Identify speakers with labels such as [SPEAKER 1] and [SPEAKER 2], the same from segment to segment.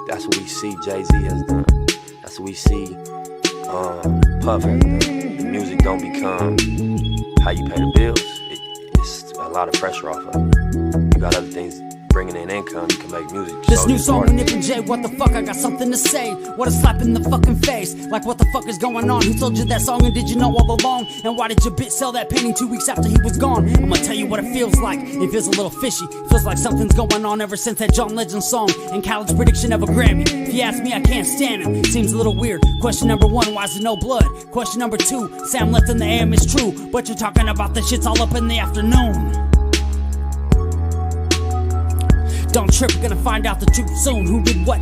[SPEAKER 1] That's what we see Jay-Z has done. That's what we see Puff has done. The music don't become how you pay the bills. It's a lot of pressure off of it. You got other things bringing in income, you can make music.
[SPEAKER 2] This new song with Nip and Jay, what the fuck, I got something to say. What a slap in the fucking face. Like what the fuck is going on? Who told you that song and did you know all along? And why did your bitch sell that painting 2 weeks after he was gone? I'm gonna tell you what it feels like. It feels a little fishy. Feels like something's going on ever since that John Legend song and college prediction of a Grammy. If you ask me, I can't stand him. Seems a little weird. Question number one, why is there no blood? Question number two, Sam left in the AM is true, but you're talking about the shit's all up in the afternoon. Don't trip, we're gonna find out the truth soon. Who did what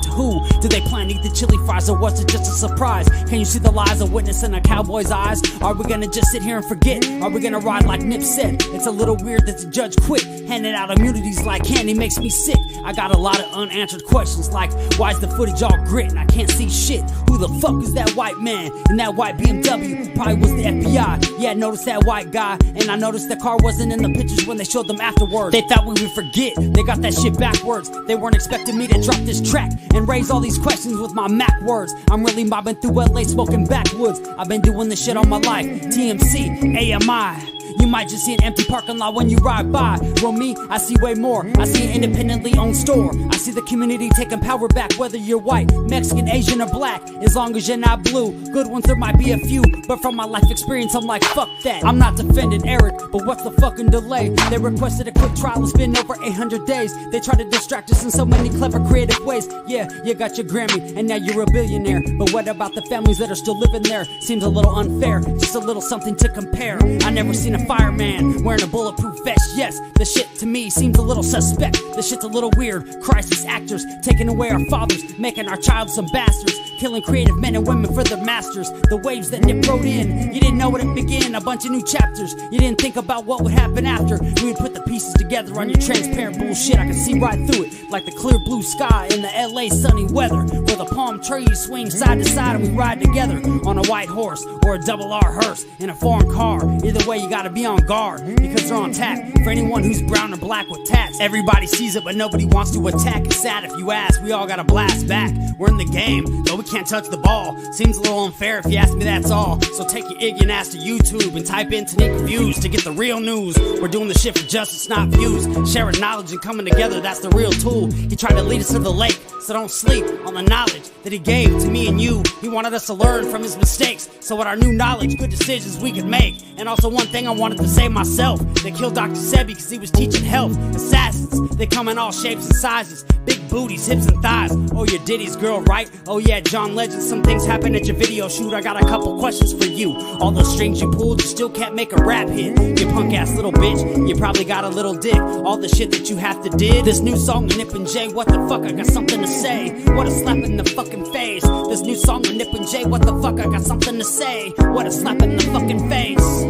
[SPEAKER 2] to who? Did they plan to eat the chili fries or was it just a surprise? Can you see the lies of witness in a cowboy's eyes? Are we gonna just sit here and forget? Are we gonna ride like Nip said? It's a little weird that the judge quit. Handing out immunities like candy makes me sick. I got a lot of unanswered questions like, why's the footage all grit and I can't see shit? Who the fuck is that white man in that white BMW? Probably was the FBI. Yeah, I noticed that white guy, and I noticed the car wasn't in the pictures when they showed them afterwards. They thought we would forget. They got that shit backwards. They weren't expecting me to drop this track and raise all these questions with my Mac words. I'm really mobbing through LA smoking backwoods. I've been doing this shit all my life. TMC, AMI. You might just see an empty parking lot when you ride by. Well, me, I see way more. I see an independently owned store. I see the community taking power back, whether you're white, Mexican, Asian, or black. As long as you're not blue. Good ones, there might be a few, but from my life experience, I'm like, fuck that. I'm not defending Eric, but what's the fucking delay? They requested a quick trial, it's been over 800 days. They try to distract us in so many clever, creative ways. Yeah, you got your Grammy, and now you're a billionaire. But what about the families that are still living there? Seems a little unfair, just a little something to compare. I never seen a fireman wearing a bulletproof vest. Yes, the shit to me seems a little suspect. The shit's a little weird. Crisis actors taking away our fathers, making our child some bastards, killing creative men and women for their masters. The waves that Nip wrote in, you didn't know where to begin. A bunch of new chapters. You didn't think about what would happen after. We would put the pieces together on your transparent bullshit. I can see right through it, like the clear blue sky in the LA sunny weather, where the palm trees swing side to side and we ride together on a white horse or a double R hearse in a foreign car. Either way, you gotta be on guard because they're on tap for anyone who's brown or black with tats. Everybody sees it, but nobody wants to attack. It's sad if you ask. We all gotta blast back. We're in the game, though we can't touch the ball. Seems a little unfair if you ask me, that's all. So take your ignorant ass to YouTube and type in Tanique Views to get the real news. We're doing the shit for justice, not views. Sharing knowledge and coming together, that's the real tool. He tried to lead us to the lake, so don't sleep on the knowledge that he gave to me and you. He wanted us to learn from his mistakes, so with our new knowledge, good decisions we could make. And also one thing I wanted to say myself, they killed Dr. Sebi because he was teaching health. Assassins, they come in all shapes and sizes, big booties, hips and thighs. Oh, you're Diddy's girl, right? Oh yeah, John Legend, some things happen at your video shoot. I got a couple questions for you. All those strings you pulled, you still can't make a rap hit. You punk ass little bitch, you probably got a little dick. All the shit that you have to did. This new song with Nip and Jay, what the fuck, I got something to say. What a slap in the fucking face. This new song with Nip and Jay, what the fuck, I got something to say. What a slap in the fucking face.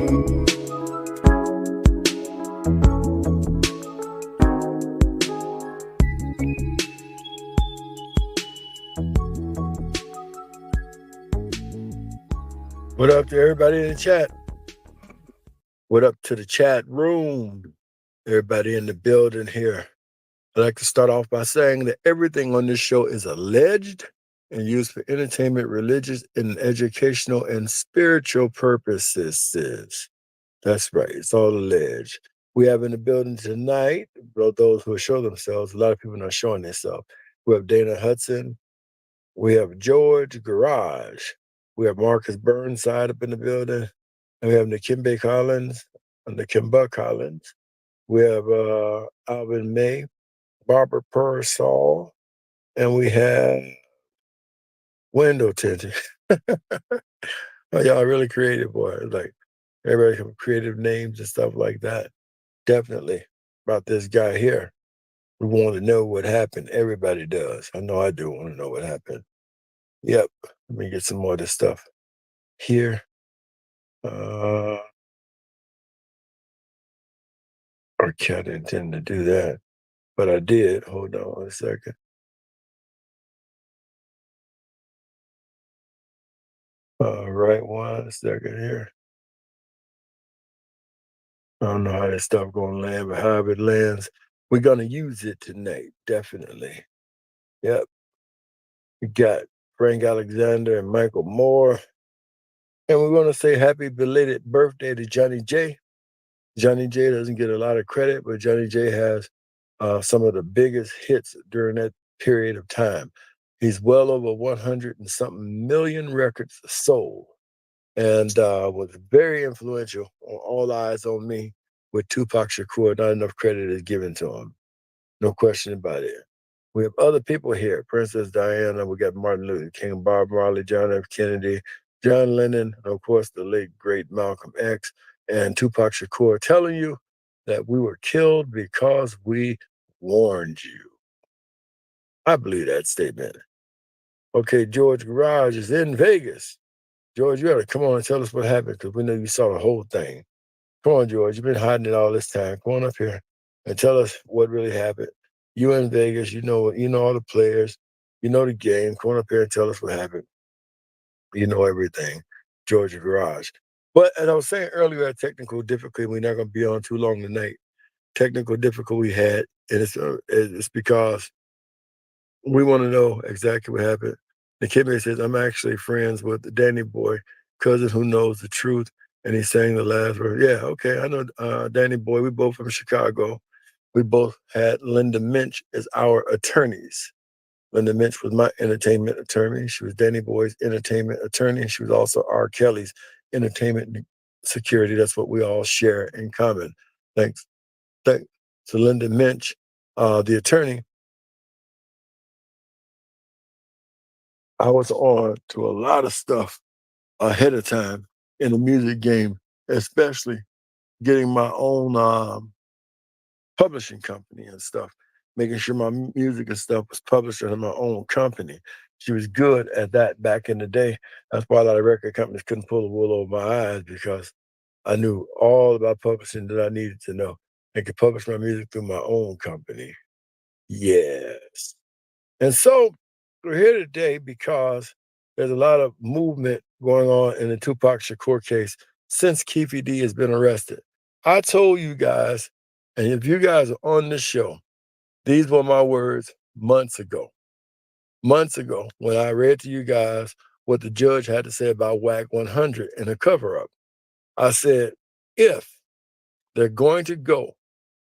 [SPEAKER 3] What up to everybody in the chat? What up to the chat room? Everybody in the building here. I'd like to start off by saying that everything on this show is alleged and used for entertainment, religious, and educational and spiritual purposes. That's right. It's all alleged. We have in the building tonight, those who show themselves, a lot of people not showing themselves. We have Dana Hudson. We have George Garage. We have Marcus Burnside up in the building. And we have Nakimba Collins. We have Alvin May, Barbara Pearsall, and we have Window Tinting. Oh, y'all really creative, boy. Like, everybody have creative names and stuff like that. Definitely. About this guy here. We want to know what happened. Everybody does. I know I do want to know what happened. Yep. Let me get some more of this stuff here. I can't intend to do that, but I did. Hold on a second. All right, 1 second here. I don't know how this stuff gonna land, but however it lands, we're gonna use it tonight, definitely. Yep. We got Frank Alexander and Michael Moore. And we're going to say happy belated birthday to Johnny J. Johnny J doesn't get a lot of credit, but Johnny J has some of the biggest hits during that period of time. He's well over 100 and something million records sold, and was very influential on All Eyes on Me with Tupac Shakur. Not enough credit is given to him. No question about it. We have other people here. Princess Diana, we got Martin Luther King, Bob Marley, John F. Kennedy, John Lennon, and of course, the late, great Malcolm X, and Tupac Shakur telling you that we were killed because we warned you. I believe that statement. Okay, George Garage is in Vegas. George, you got to come on and tell us what happened because we know you saw the whole thing. Come on, George. You've been hiding it all this time. Come on up here and tell us what really happened. You in Vegas, you know all the players, you know the game. Come on up here and tell us what happened. You know everything. Georgia Garage. But as I was saying earlier, at technical difficulty, we're not going to be on too long tonight. Technical difficulty we had, and it's because we want to know exactly what happened. The kid says, I'm actually friends with Danny Boy, cousin who knows the truth. And he's saying the last word. Yeah, okay, I know Danny Boy. We both from Chicago. We both had Linda Minch as our attorneys. Linda Minch was my entertainment attorney. She was Danny Boy's entertainment attorney. She was also R. Kelly's entertainment security. That's what we all share in common. Thanks to Linda Minch, the attorney. I was on to a lot of stuff ahead of time in the music game, especially getting my own publishing company and stuff, making sure my music and stuff was published under my own company. She was good at that back in the day. That's why a lot of record companies couldn't pull the wool over my eyes because I knew all about publishing that I needed to know and could publish my music through my own company. Yes. And so we're here today because there's a lot of movement going on in the Tupac Shakur case since Keefe D has been arrested. I told you guys, and if you guys are on this show, these were my words months ago. Months ago, when I read to you guys what the judge had to say about WAC 100 and a cover-up. I said, if they're going to go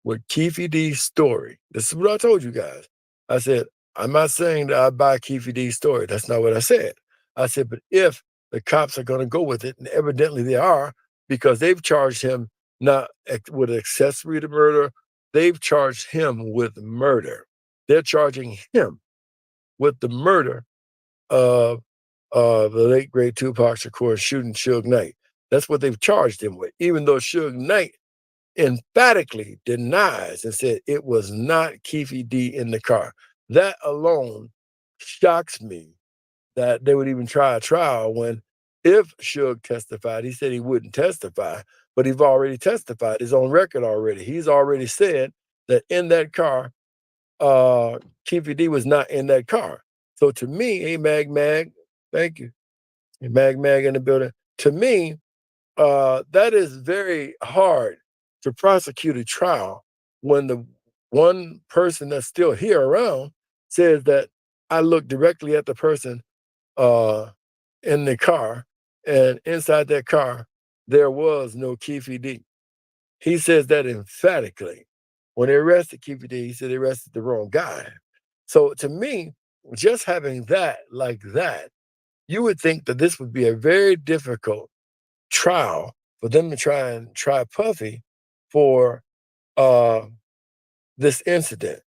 [SPEAKER 3] with Keefe D's story, this is what I told you guys. I said, I'm not saying that I buy Keefe D's story. That's not what I said. I said, but if the cops are going to go with it, and evidently they are, because they've charged him not with accessory to murder, they've charged him with murder. They're charging him with the murder of the late great Tupac Shakur shooting Suge Knight. That's what they've charged him with, even though Suge Knight emphatically denies and said it was not Keefe D in the car. That alone shocks me that they would even try a trial when, if Suge testified, he said he wouldn't testify, but he's already testified, his own record already. He's already said that in that car, Keefe D was not in that car. So to me, hey, Mag, thank you. Hey, Mag in the building. To me, that is very hard to prosecute a trial when the one person that's still here around says that I looked directly at the person in the car, and inside that car, there was no Keefe D. He says that emphatically. When they arrested Keefe D, he said they arrested the wrong guy. So to me, just having that like that, you would think that this would be a very difficult trial for them to try Puffy for this incident.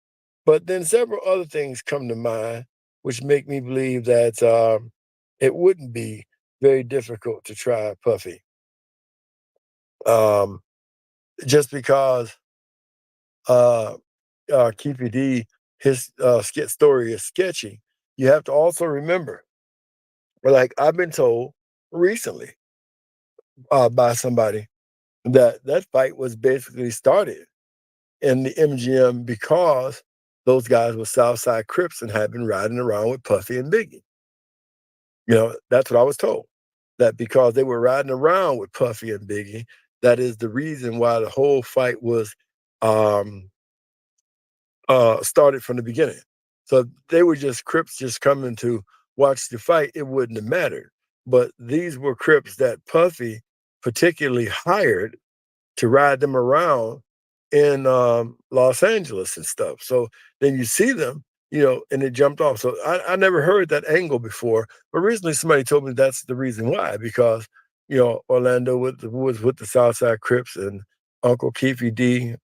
[SPEAKER 3] But then several other things come to mind, which make me believe that it wouldn't be very difficult to try Puffy. Just because Keefe D, his story is sketchy, you have to also remember, like I've been told recently by somebody, that fight was basically started in the MGM because those guys were Southside Crips and had been riding around with Puffy and Biggie. That's what I was told. That because they were riding around with Puffy and Biggie, that is the reason why the whole fight was started from the beginning. So if they were just Crips just coming to watch the fight, it wouldn't have mattered. But these were Crips that Puffy particularly hired to ride them around in Los Angeles and stuff. So then you see them, and it jumped off. So I never heard that angle before, but recently somebody told me that's the reason why, because Orlando was with the Southside Crips and Uncle Keefy D,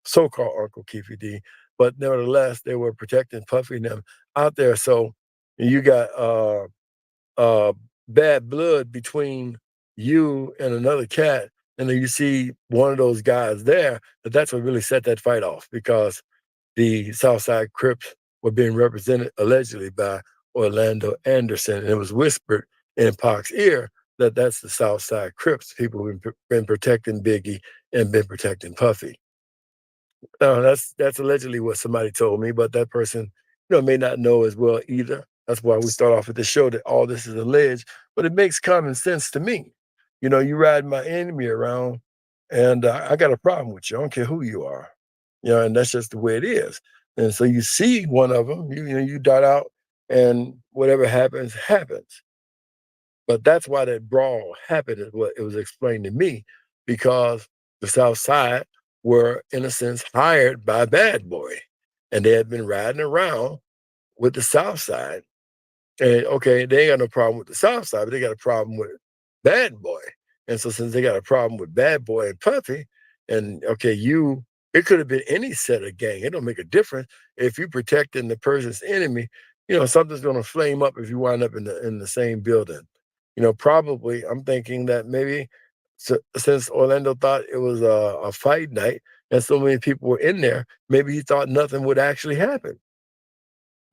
[SPEAKER 3] so-called Uncle Keefy D, but nevertheless they were protecting Puffy and them out there. So you got bad blood between you and another cat, and then you see one of those guys there, that's what really set that fight off, because the Southside Crips were being represented allegedly by Orlando Anderson, and it was whispered in Pac's ear that that's the Southside Crips, people who've been protecting Biggie and been protecting Puffy. That's allegedly what somebody told me, but that person, may not know as well either. That's why we start off with the show that all this is alleged, but it makes common sense to me. You ride my enemy around, and I got a problem with you. I don't care who you are, and that's just the way it is. And so you see one of them, you dart out, and whatever happens, happens. But that's why that brawl happened, is what it was explained to me, because the South Side were, in a sense, hired by Bad Boy, and they had been riding around with the South Side. And okay, they ain't got no problem with the South Side, but they got a problem with Bad Boy. And so since they got a problem with Bad Boy and Puffy, and okay, it could have been any set of gang. It don't make a difference. If you protecting the person's enemy, something's gonna flame up if you wind up in the same building. Probably I'm thinking that maybe since Orlando thought it was a fight night and so many people were in there, maybe he thought nothing would actually happen.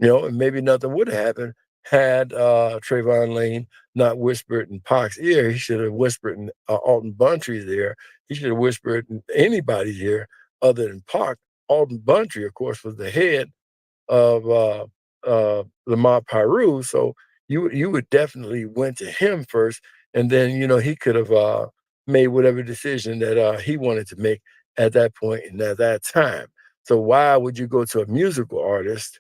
[SPEAKER 3] And maybe nothing would have happened had Trayvon Lane not whispered in Pac's ear. He should have whispered in Alton Buntry's ear. He should have whispered in anybody's ear other than Pac. Alton Buntry, of course, was the head of Lamar Pyru. So you would definitely went to him first, and then he could have made whatever decision that he wanted to make at that point and at that time. So why would you go to a musical artist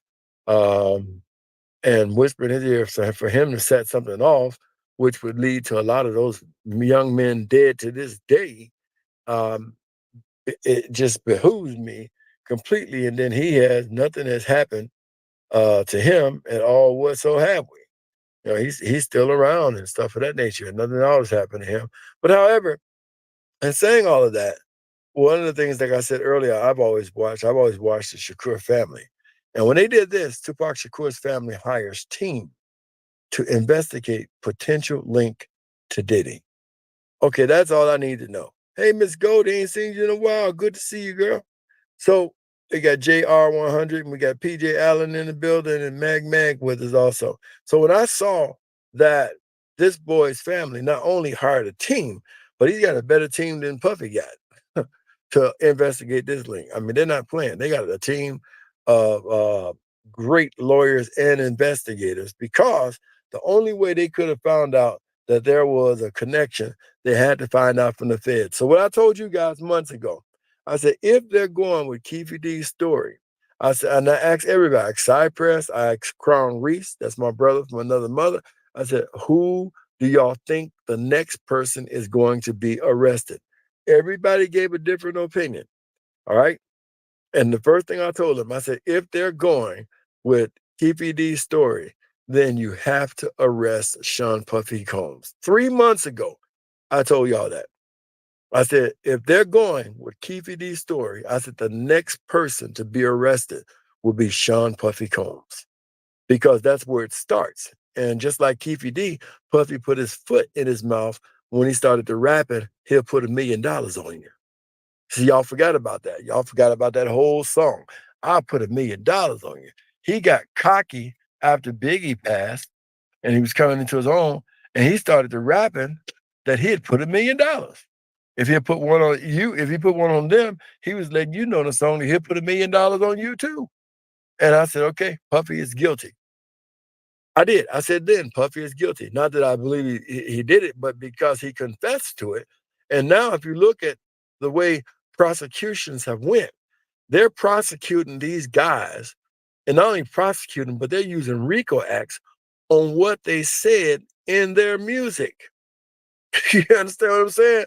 [SPEAKER 3] and whisper in his ear for him to set something off, which would lead to a lot of those young men dead to this day? It just behooves me completely. And then nothing has happened to him at all whatsoever. He's still around and stuff of that nature. Nothing at all has happened to him. But however, in saying all of that, one of the things, like I said earlier, I've always watched the Shakur family. And when they did this, Tupac Shakur's family hires team to investigate potential link to Diddy. Okay, that's all I need to know. Hey, Miss Goldie, ain't seen you in a while. Good to see you, girl. So they got JR100, and we got PJ Allen in the building, and Mag with us also. So when I saw that this boy's family not only hired a team, but he's got a better team than Puffy got to investigate this link. I mean, they're not playing. They got a team of great lawyers and investigators, because the only way they could have found out that there was a connection, they had to find out from the Fed. So what I told you guys months ago, I said, if they're going with Keefy D's story, I said, and I asked everybody, I asked Cypress, I asked Crown Reese, that's my brother from another mother. I said, who do y'all think the next person is going to be arrested? Everybody gave a different opinion. All right. And the first thing I told them, I said, if they're going with Keefy D's story, then you have to arrest Sean Puffy Combs. 3 months ago, I told y'all that. I said, if they're going with Keefy D's story, I said the next person to be arrested will be Sean Puffy Combs, because that's where it starts. And just like Keefy D, Puffy put his foot in his mouth when he started to rapping, he'll put $1 million on you. See, y'all forgot about that. Y'all forgot about that whole song. I'll put $1 million on you. He got cocky after Biggie passed and he was coming into his own, and he started to rapping that he'd put $1 million. If he put one on you, if he put one on them, he was letting you know the song that he'll put $1 million on you too. And I said, okay, Puffy is guilty. I did. I said then, Puffy is guilty. Not that I believe he did it, but because he confessed to it. And now if you look at the way prosecutions have went, they're prosecuting these guys and not only prosecute them, but they're using RICO acts on what they said in their music. You understand what I'm saying?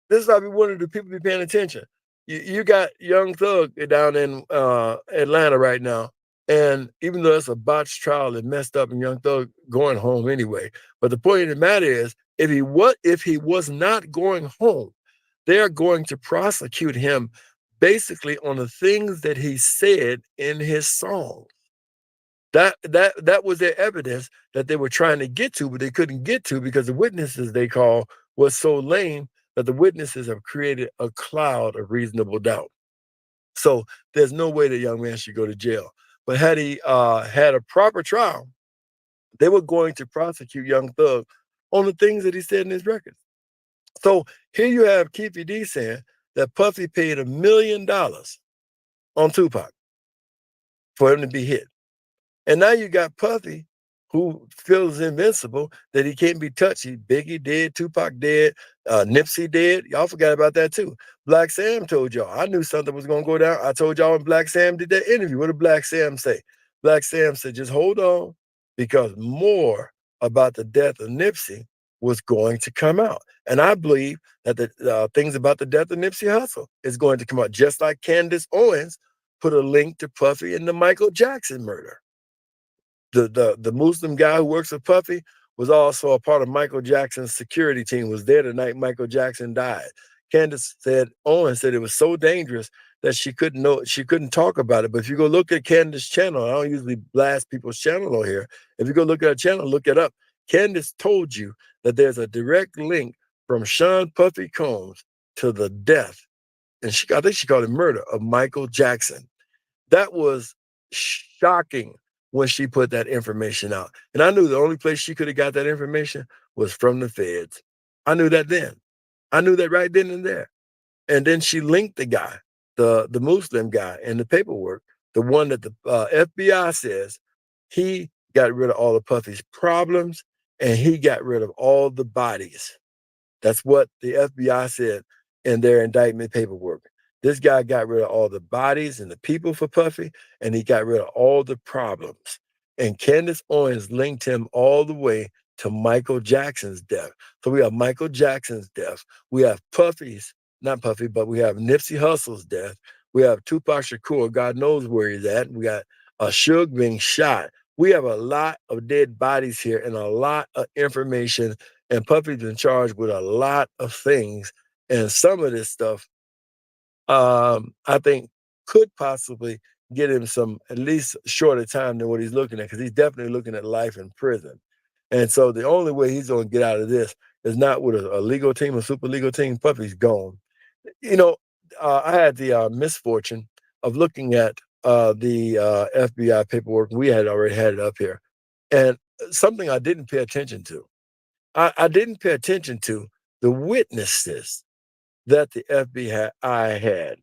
[SPEAKER 3] This is why we wanted the people to be paying attention. You got Young Thug down in Atlanta right now, and even though it's a botched trial that messed up, and Young Thug going home anyway. But the point of the matter is, if he was not going home, they're going to prosecute him basically on the things that he said in his song. That was their evidence that they were trying to get to, but they couldn't get to because the witnesses they call was so lame that the witnesses have created a cloud of reasonable doubt. So there's no way the young man should go to jail. But had he had a proper trial, they were going to prosecute Young Thug on the things that he said in his records. So here you have Keefe D saying that Puffy paid $1 million on Tupac for him to be hit. And now you got Puffy, who feels invincible, that he can't be touched. Biggie dead, Tupac dead, Nipsey dead. Y'all forgot about that too. Black Sam told y'all. I knew something was going to go down. I told y'all when Black Sam did that interview. What did Black Sam say? Black Sam said, just hold on, because more about the death of Nipsey was going to come out. And I believe that the things about the death of Nipsey Hussle is going to come out, just like Candace Owens put a link to Puffy in the Michael Jackson murder. The Muslim guy who works with Puffy was also a part of Michael Jackson's security team, was there the night Michael Jackson died. Candace Owens said it was so dangerous that she couldn't talk about it. But if you go look at Candace's channel, I don't usually blast people's channel on here. If you go look at her channel, look it up. Candace told you that there's a direct link from Sean Puffy Combs to the death, and I think she called it murder, of Michael Jackson. That was shocking when she put that information out. And I knew the only place she could have got that information was from the feds. I knew that then. I knew that right then and there. And then she linked the guy, the Muslim guy, in the paperwork, the one that the FBI says he got rid of all of Puffy's problems and he got rid of all the bodies. That's what the FBI said in their indictment paperwork. This guy got rid of all the bodies and the people for Puffy, and he got rid of all the problems. And Candace Owens linked him all the way to Michael Jackson's death. So we have Michael Jackson's death. We have not Puffy, but we have Nipsey Hussle's death. We have Tupac Shakur, God knows where he's at. We got Suge being shot. We have a lot of dead bodies here and a lot of information, and Puffy's been charged with a lot of things. And some of this stuff, I think, could possibly get him some at least shorter time than what he's looking at, because he's definitely looking at life in prison. And so the only way he's going to get out of this is not with a legal team, a super legal team. Puffy's gone. You know, I had the misfortune of looking at the FBI paperwork. We had already had it up here. And something I didn't pay attention to. I didn't pay attention to the witnesses that the FBI had.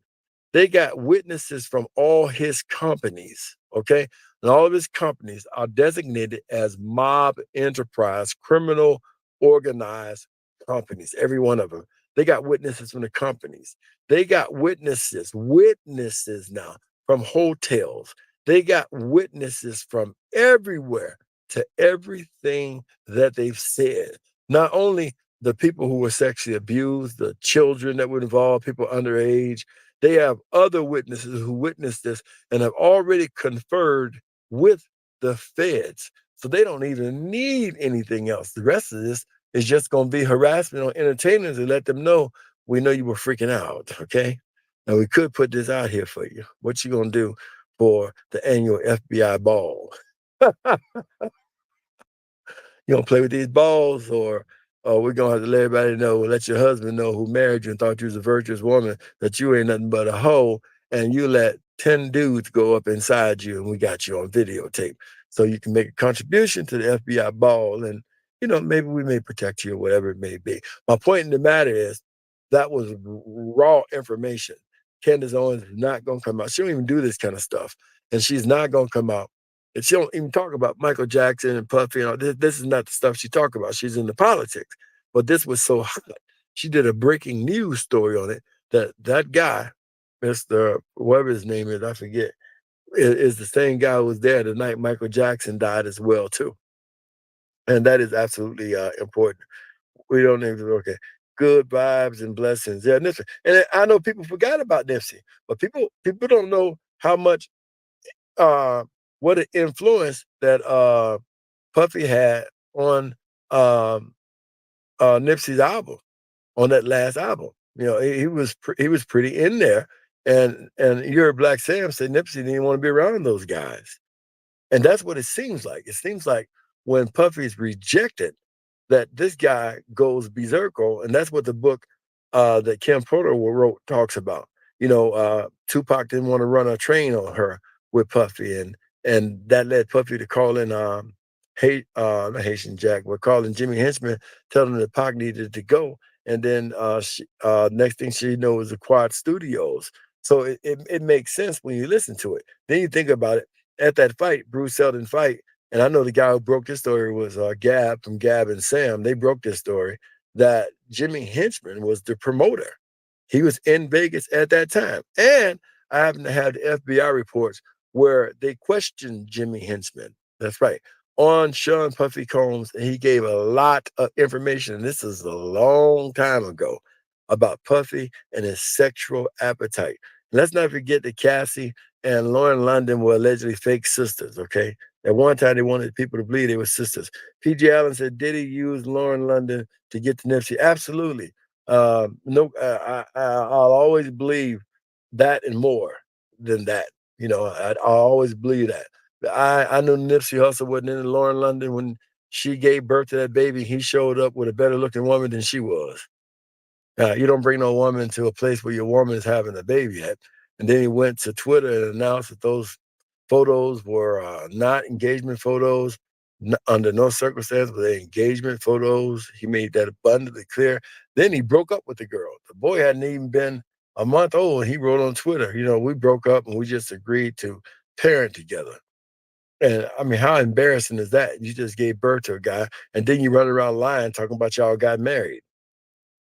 [SPEAKER 3] They got witnesses from all his companies, okay? And all of his companies are designated as mob enterprise, criminal organized companies, every one of them. They got witnesses from the companies. They got witnesses now from hotels. They got witnesses from everywhere to everything that they've said. Not only the people who were sexually abused, the children that were involved, people underage. They have other witnesses who witnessed this and have already conferred with the feds. So they don't even need anything else. The rest of this is just going to be harassment on entertainers and let them know, we know you were freaking out, okay? Now, we could put this out here for you. What you going to do for the annual FBI ball? You going to play with these balls, or we're going to have to let everybody know, let your husband know who married you and thought you was a virtuous woman, that you ain't nothing but a hoe, and you let 10 dudes go up inside you, and we got you on videotape. So you can make a contribution to the FBI ball, and, you know, maybe we may protect you or whatever it may be. My point in the matter is that was raw information. Candace Owens is not going to come out. She don't even do this kind of stuff, and she's not going to come out. And she don't even talk about Michael Jackson and Puffy and all this. This is not the stuff she talk about. She's into politics. But this was so hot. She did a breaking news story on it, that guy, Mr. whatever his name is, I forget. is the same guy who was there the night Michael Jackson died as well too, and that is absolutely important. We don't even okay. Good vibes and blessings. Yeah, Nipsey. And I know people forgot about Nipsey, but people don't know how much uh what an influence that Puffy had on um Nipsey's album, on that last album. You know, he was pretty in there. And you're a Black Sam said Nipsey didn't even want to be around those guys. And that's what it seems like. It seems like when Puffy's rejected, that this guy goes berserker, and that's what the book that Kim Porter wrote talks about. You know, Tupac didn't want to run a train on her with Puffy, and that led Puffy to call in not Haitian Jack, but calling Jimmy Henchman, telling him that Pac needed to go. And then next thing she knows, the Quad Studios. So it makes sense when you listen to it. Then you think about it. At that fight, Bruce Seldon fight, and I know the guy who broke this story was Gab from Gab and Sam. They broke this story that Jimmy Henchman was the promoter. He was in Vegas at that time. And I happen to have the FBI reports where they questioned Jimmy Henchman. That's right. On Sean Puffy Combs, and he gave a lot of information. And this is a long time ago about Puffy and his sexual appetite. Let's not forget that Cassie and Lauren London were allegedly fake sisters, okay? At one time, they wanted people to believe they were sisters. P.J. Allen said, did he use Lauren London to get to Nipsey? Absolutely. No, I'll always believe that and more than that. You know, I'll always believe that. I knew Nipsey Hussle wasn't into Lauren London when she gave birth to that baby. He showed up with a better looking woman than she was. You don't bring no woman to a place where your woman is having a baby at. And then he went to Twitter and announced that those photos were not engagement photos. Under no circumstance were they engagement photos. He made that abundantly clear. Then he broke up with the girl. The boy hadn't even been a month old, and he wrote on Twitter, you know, we broke up and we just agreed to parent together. And I mean, how embarrassing is that? You just gave birth to a guy, and then you run around lying talking about y'all got married,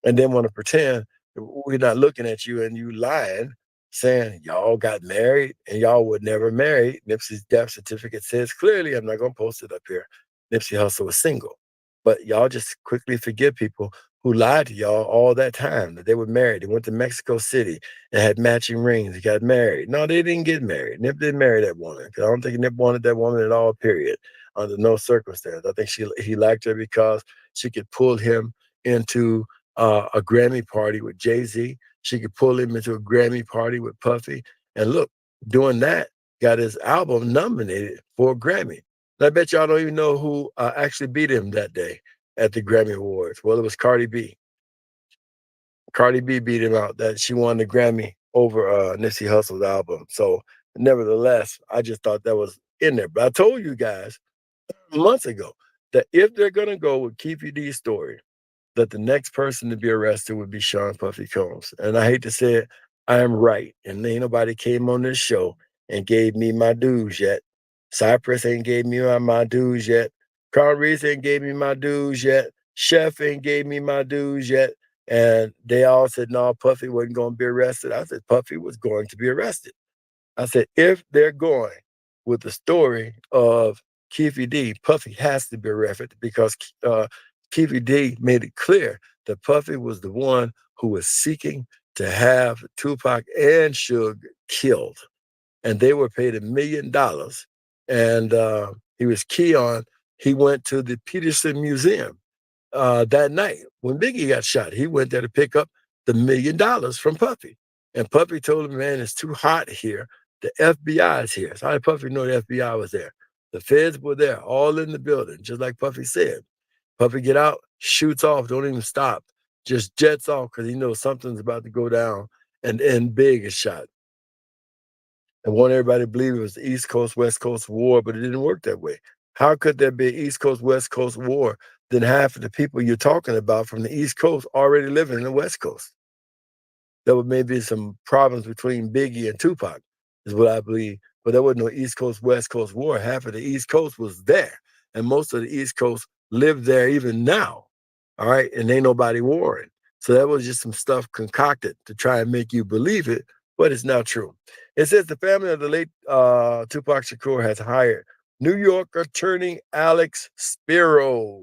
[SPEAKER 3] and then want to pretend we're not looking at you and you lying, saying y'all got married and y'all would never marry. Nipsey's death certificate says clearly, I'm not going to post it up here, Nipsey Hussle was single. But y'all just quickly forgive people who lied to y'all all that time that they were married. They went to Mexico City and had matching rings. They got married. No, they didn't get married. Nip didn't marry that woman. I don't think Nip wanted that woman at all, period, under no circumstance. I think he liked her because she could pull him into a Grammy party with Jay-Z. She could pull him into a Grammy party with Puffy. And look, doing that got his album nominated for a Grammy. And I bet y'all don't even know who actually beat him that day at the Grammy Awards. Well, it was Cardi B. Cardi B beat him out. That she won the Grammy over Nipsey Hussle's album. So nevertheless, I just thought that was in there. But I told you guys months ago that if they're going to go with Keefe D's story, that the next person to be arrested would be Sean Puffy Combs. And I hate to say it, I am right. And ain't nobody came on this show and gave me my dues yet. Cypress ain't gave me my dues yet. Carl Reese ain't gave me my dues yet. Chef ain't gave me my dues yet. And they all said, no, Puffy wasn't going to be arrested. I said, Puffy was going to be arrested. I said, if they're going with the story of Keefe D, Puffy has to be arrested because Keefe D made it clear that Puffy was the one who was seeking to have Tupac and Suge killed. And they were paid $1 million. And he was key on, he went to the Peterson Museum that night when Biggie got shot. He went there to pick up the $1 million from Puffy. And Puffy told him, man, it's too hot here. The FBI is here. So how did Puffy know the FBI was there? The feds were there, all in the building, just like Puffy said. Puffy get out, shoots off, don't even stop, just jets off because he knows something's about to go down, and Big is shot. And want everybody to believe it was the East Coast, West Coast war, but it didn't work that way. How could there be an East Coast, West Coast war? Then half of the people you're talking about from the East Coast already living in the West Coast. There were maybe some problems between Biggie and Tupac, is what I believe. But there wasn't no East Coast, West Coast war. Half of the East Coast was there. And most of the East Coast live there even now. All right. And ain't nobody warring. So that was just some stuff concocted to try and make you believe it. but it's now true. It says the family of the late Tupac Shakur has hired New York attorney Alex Spiro,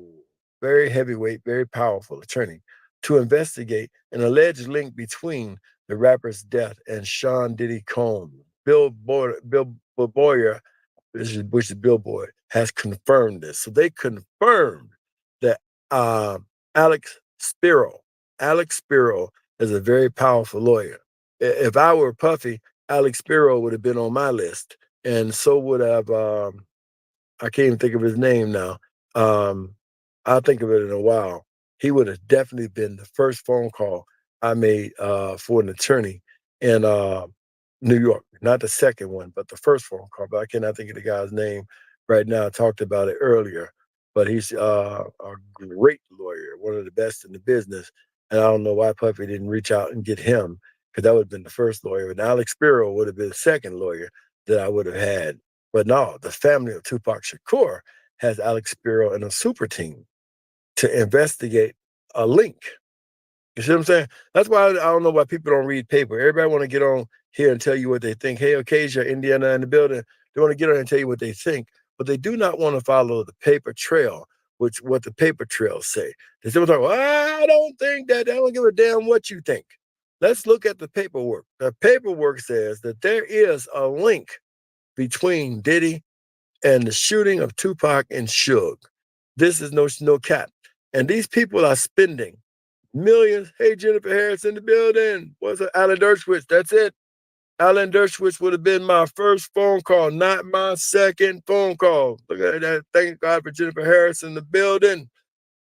[SPEAKER 3] very heavyweight, very powerful attorney, to investigate an alleged link between the rapper's death and Sean Diddy Combs. Bill Boyer, which is Billboard, has confirmed this. So they confirmed that Alex Spiro is a very powerful lawyer. If I were Puffy, Alex Spiro would have been on my list, and so would have I can't even think of his name now. I'll think of it in a while. He would have definitely been the first phone call I made for an attorney in New York. Not the second one, but the first phone call. But I cannot think of the guy's name right now. I talked about it earlier, but he's a great lawyer, one of the best in the business. And I don't know why Puffy didn't reach out and get him, because that would have been the first lawyer. And Alex Spiro would have been the second lawyer that I would have had. But no, the family of Tupac Shakur has Alex Spiro and a super team to investigate a link. You see what I'm saying? That's why I don't know why people don't read paper. Everybody want to get on here and tell you what they think. Hey, Acacia, Indiana in the building. They want to get on and tell you what they think, but they do not want to follow the paper trail, which what the paper trails say. They still talk, well, I don't think that. I don't give a damn what you think. Let's look at the paperwork. The paperwork says that there is a link between Diddy and the shooting of Tupac and Suge. This is no cap. And these people are spending millions. Hey, Jennifer Harris in the building. What's it? Alan Dershowitz. That's it. Alan Dershowitz would have been my first phone call, not my second phone call. Look at that. Thank God for Jennifer Harris in the building.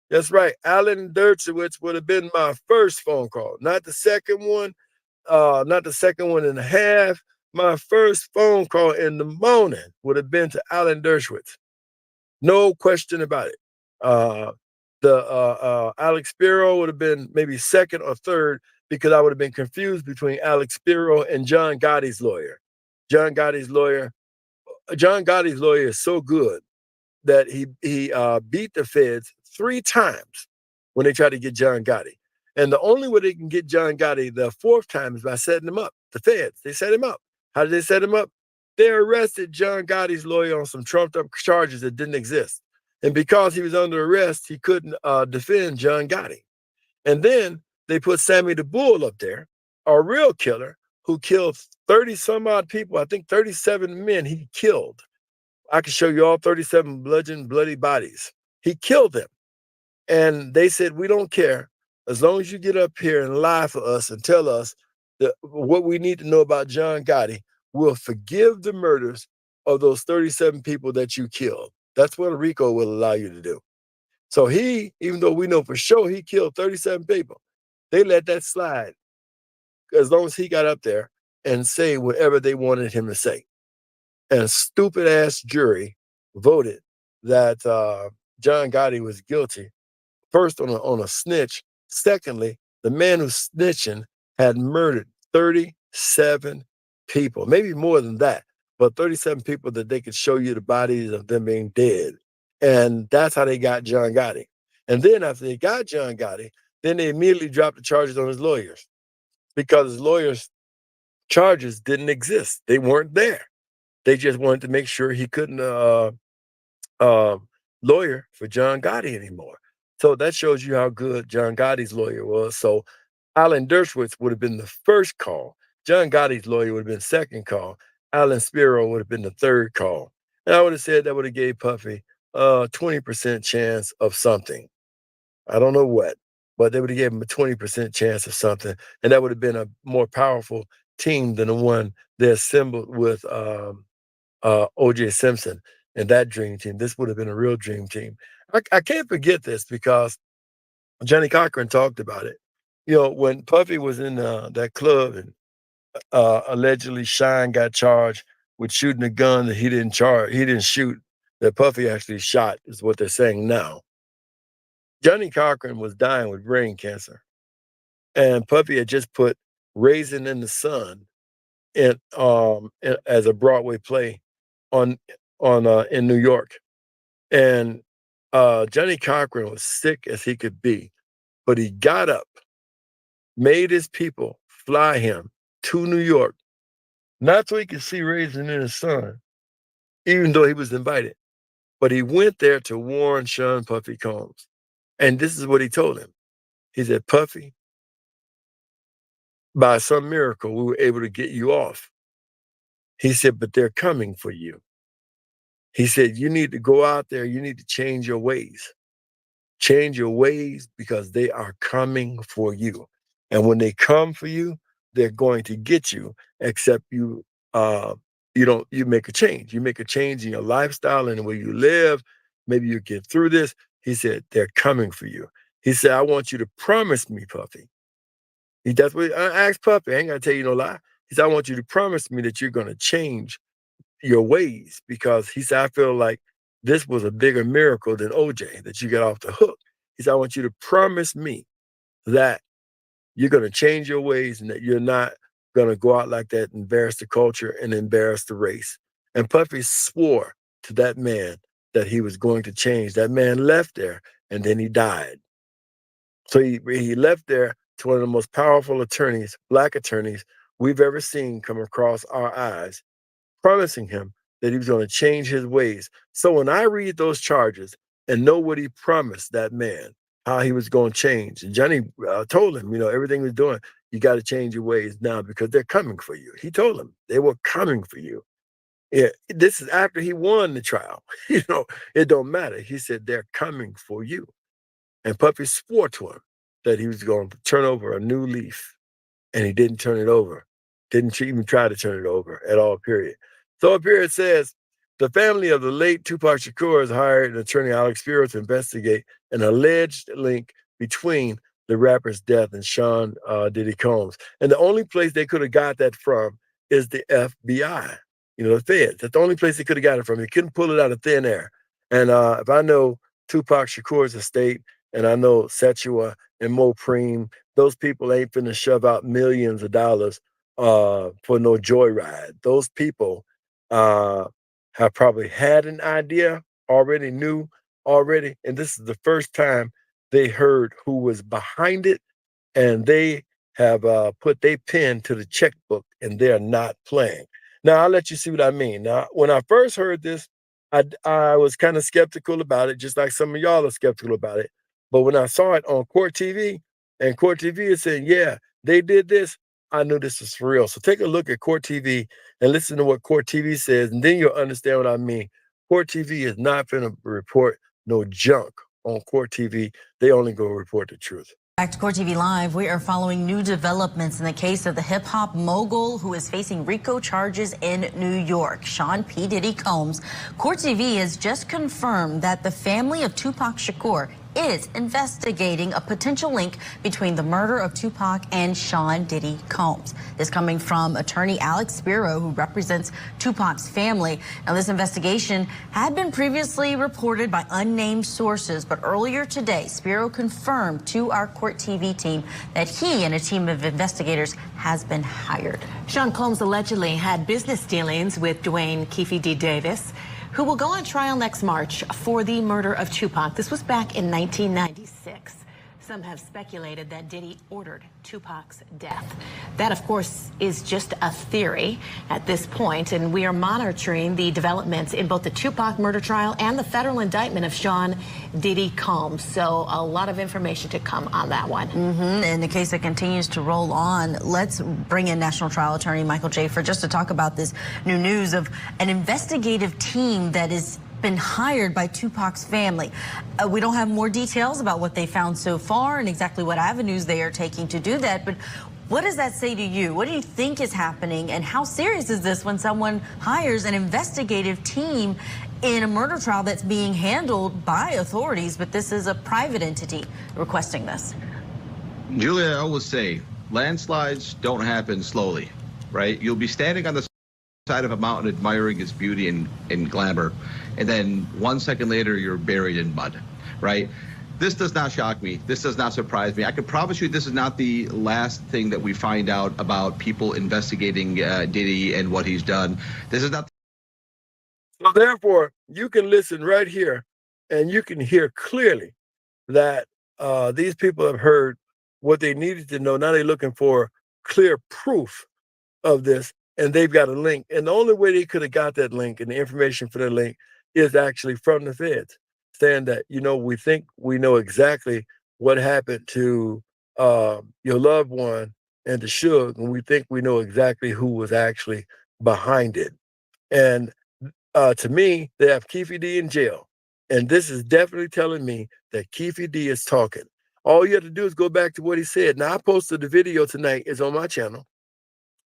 [SPEAKER 3] That's right. Alan Dershowitz would have been my first phone call, not the second one, not the second one and a half. My first phone call in the morning would have been to Alan Dershowitz. No question about it. Alex Spiro would have been maybe second or third, because I would have been confused between Alex Spiro and John Gotti's lawyer. John Gotti's lawyer is so good that he beat the feds 3 times when they tried to get John Gotti. And the only way they can get John Gotti the 4th time is by setting him up. The feds, they set him up. How did they set him up? They arrested John Gotti's lawyer on some trumped up charges that didn't exist. And because he was under arrest, he couldn't defend John Gotti. And then they put Sammy the Bull up there, a real killer who killed 30 some odd people. I think 37 men he killed. I can show you all 37 bloody bodies. He killed them. And they said, we don't care. As long as you get up here and lie for us and tell us what we need to know about John Gotti, we'll forgive the murders of those 37 people that you killed. That's what a RICO will allow you to do. So he, even though we know for sure he killed 37 people, they let that slide as long as he got up there and say whatever they wanted him to say. And a stupid ass jury voted that John Gotti was guilty. First on a snitch. Secondly, the man who's snitching had murdered 37 people, maybe more than that, but 37 people that they could show you the bodies of them being dead. And that's how they got John Gotti. And then after they got John Gotti, then they immediately dropped the charges on his lawyers, because his lawyers' charges didn't exist. They weren't there. They just wanted to make sure he couldn't lawyer for John Gotti anymore. So that shows you how good John Gotti's lawyer was. So Alan Dershowitz would have been the first call. John Gotti's lawyer would have been second call. Alan Spiro would have been the third call. And I would have said that would have gave Puffy a 20% chance of something. I don't know what, but they would have given him a 20% chance of something. And that would have been a more powerful team than the one they assembled with O.J. Simpson and that dream team. This would have been a real dream team. I can't forget this because Johnny Cochran talked about it. You know, when Puffy was in that club and allegedly Shine got charged with shooting a gun that he didn't shoot, that Puffy actually shot, is what they're saying now. Johnny Cochran was dying with brain cancer. And Puffy had just put Raisin in the Sun as a Broadway play in New York. And Johnny Cochran was sick as he could be, but he got up, made his people fly him to New York not so he could see raising in his son, even though he was invited. But he went there to warn Sean Puffy Combs. And this is what he told him. He said, Puffy, by some miracle, we were able to get you off. He said, but they're coming for you. He said, you need to go out there. You need to change your ways. Change your ways because they are coming for you. And when they come for you, they're going to get you, except you you make a change. You make a change in your lifestyle and the way you live. Maybe you get through this. He said, they're coming for you. He said, I want you to promise me, Puffy. That's what I asked Puffy. I ain't gonna tell you no lie. He said, I want you to promise me that you're gonna change your ways, because he said, I feel like this was a bigger miracle than OJ, that you got off the hook. He said, I want you to promise me that you're going to change your ways and that you're not going to go out like that, embarrass the culture and embarrass the race. And Puffy swore to that man that he was going to change. That man left there and then he died. So he left there to one of the most powerful attorneys, Black attorneys we've ever seen come across our eyes, promising him that he was going to change his ways. So when I read those charges and know what he promised that man, how he was going to change, and Johnny told him, everything he was doing, you got to change your ways now because they're coming for you. He told him they were coming for you. Yeah, this is after he won the trial. It don't matter. He said they're coming for you. And Puffy swore to him that he was going to turn over a new leaf, and he didn't turn it over. Didn't even try to turn it over at all, period. So up here it says, the family of the late Tupac Shakur has hired an attorney, Alex Spiro, to investigate an alleged link between the rapper's death and Sean Diddy Combs. And the only place they could have got that from is the FBI, the feds. That's the only place they could have got it from. They couldn't pull it out of thin air. And if I know Tupac Shakur's estate, and I know Setua and Mo Preem, those people ain't finna shove out millions of dollars for no joyride. Those people have probably had an idea already, knew already, and this is the first time they heard who was behind it, and they have put their pen to the checkbook, and they're not playing. Now, I'll let you see what I mean. Now, when I first heard this, I was kind of skeptical about it, just like some of y'all are skeptical about it. But when I saw it on Court TV, and Court TV is saying, yeah, they did this, I knew this was for real. So take a look at Court TV and listen to what Court TV says, and then you'll understand what I mean. Court TV is not going to report no junk on Court TV. They only go report the truth.
[SPEAKER 4] Back to Court TV Live, we are following new developments in the case of the hip-hop mogul who is facing RICO charges in New York, Sean P. Diddy Combs. Court TV has just confirmed that the family of Tupac Shakur is investigating a potential link between the murder of Tupac and Sean Diddy Combs. This coming from attorney Alex Spiro, who represents Tupac's family. Now, this investigation had been previously reported by unnamed sources, but earlier today, Spiro confirmed to our Court TV team that he and a team of investigators has been hired.
[SPEAKER 5] Sean Combs allegedly had business dealings with Dwayne Keefe D. Davis, who will go on trial next March for the murder of Tupac. This was back in 1996. Some have speculated that Diddy ordered Tupac's death. That, of course, is just a theory at this point, and we are monitoring the developments in both the Tupac murder trial and the federal indictment of Sean Diddy Combs. So a lot of information to come on that one.
[SPEAKER 4] In the case that continues to roll on, let's bring in National Trial Attorney Michael Jafer just to talk about this new news of an investigative team that is been hired by Tupac's family. We don't have more details about what they found so far and exactly what avenues they are taking to do that, but what does that say to you? What do you think is happening, and how serious is this when someone hires an investigative team in a murder trial that's being handled by authorities, but this is a private entity requesting this?
[SPEAKER 6] Julia, I always say, landslides don't happen slowly, right? You'll be standing on the side of a mountain admiring its beauty and glamour, and then 1 second later you're buried in mud, right? This does not shock me. This does not surprise me. I can promise you this is not the last thing that we find out about people investigating Diddy and what he's done. This is not.
[SPEAKER 3] So therefore, you can listen right here and you can hear clearly that these people have heard what they needed to know. Now they're looking for clear proof of this. and they've got a link. And the only way they could have got that link and the information for that link is actually from the feds, saying that, we think we know exactly what happened to your loved one and to Suge, and we think we know exactly who was actually behind it. And to me, they have Keefe D in jail. And this is definitely telling me that Keefe D is talking. All you have to do is go back to what he said. Now, I posted the video tonight. It's on my channel.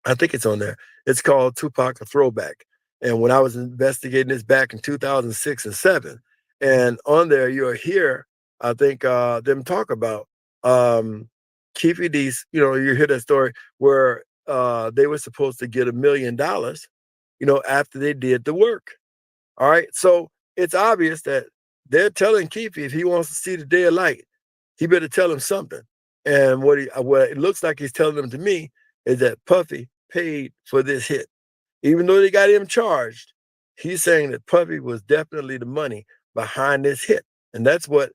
[SPEAKER 3] I think it's on there. It's called Tupac: A Throwback. And when I was investigating this back in 2006 and 7, and on there you'll hear, I think, them talk about Keefe D's, you hear that story where they were supposed to get $1 million, after they did the work. All right. So it's obvious that they're telling Keefe if he wants to see the day of light, he better tell him something. And what it looks like he's telling them to me is that Puffy paid for this hit. Even though they got him charged, he's saying that Puffy was definitely the money behind this hit. And that's what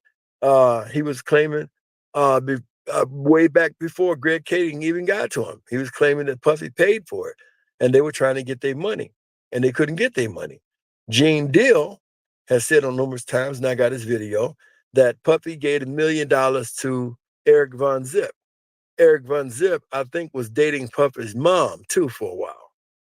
[SPEAKER 3] he was claiming way back before Greg Kading even got to him. He was claiming that Puffy paid for it, and they were trying to get their money, and they couldn't get their money. Gene Deal has said on numerous times, and I got his video, that Puffy gave $1 million to Eric Von Zip. Eric Von Zip, I think, was dating Puffy's mom, too, for a while.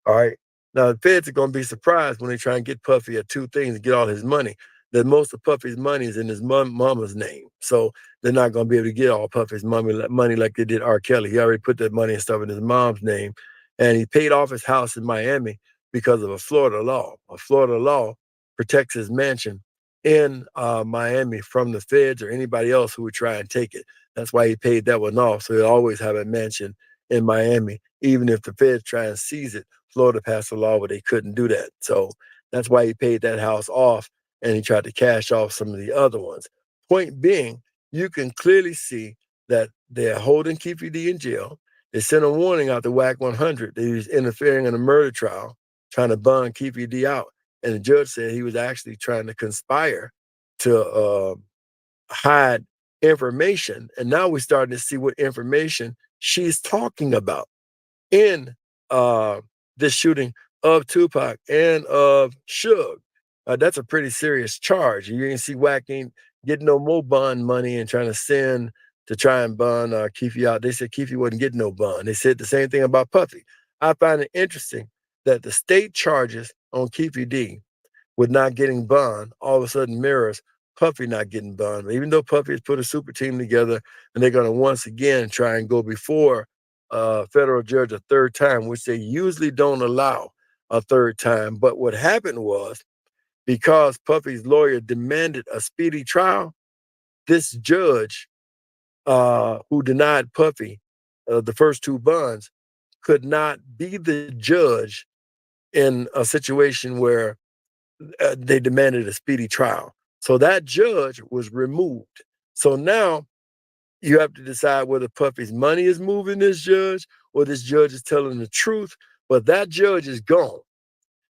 [SPEAKER 3] All right? Now, the feds are going to be surprised when they try and get Puffy at two things and get all his money, that most of Puffy's money is in his mama's name. So they're not going to be able to get all Puffy's money like they did R. Kelly. He already put that money and stuff in his mom's name, and he paid off his house in Miami because of a Florida law. A Florida law protects his mansion in Miami from the feds or anybody else who would try and take it. That's why he paid that one off. So he'll always have a mansion in Miami. Even if the feds try and seize it, Florida passed a law where they couldn't do that. So that's why he paid that house off, and he tried to cash off some of the other ones. Point being, you can clearly see that they're holding Keefe D in jail. They sent a warning out to WAC 100 that he was interfering in a murder trial, trying to bond Keefe D out. And the judge said he was actually trying to conspire to hide information. And now we're starting to see what information she's talking about in this shooting of Tupac and of Suge. That's a pretty serious charge. You can see WAC ain't getting no more bond money and trying to send to try and bond Keefe out. They said Keefe wasn't getting no bond. They said the same thing about Puffy. I find it interesting that the state charges on Keefe D with not getting bond all of a sudden mirrors Puffy not getting bond. Even though Puffy has put a super team together and they're going to once again try and go before a federal judge a third time, which they usually don't allow a third time. But what happened was, because Puffy's lawyer demanded a speedy trial, this judge who denied Puffy the first two bonds could not be the judge in a situation where they demanded a speedy trial. So that judge was removed. So now you have to decide whether Puffy's money is moving this judge or this judge is telling the truth, but that judge is gone.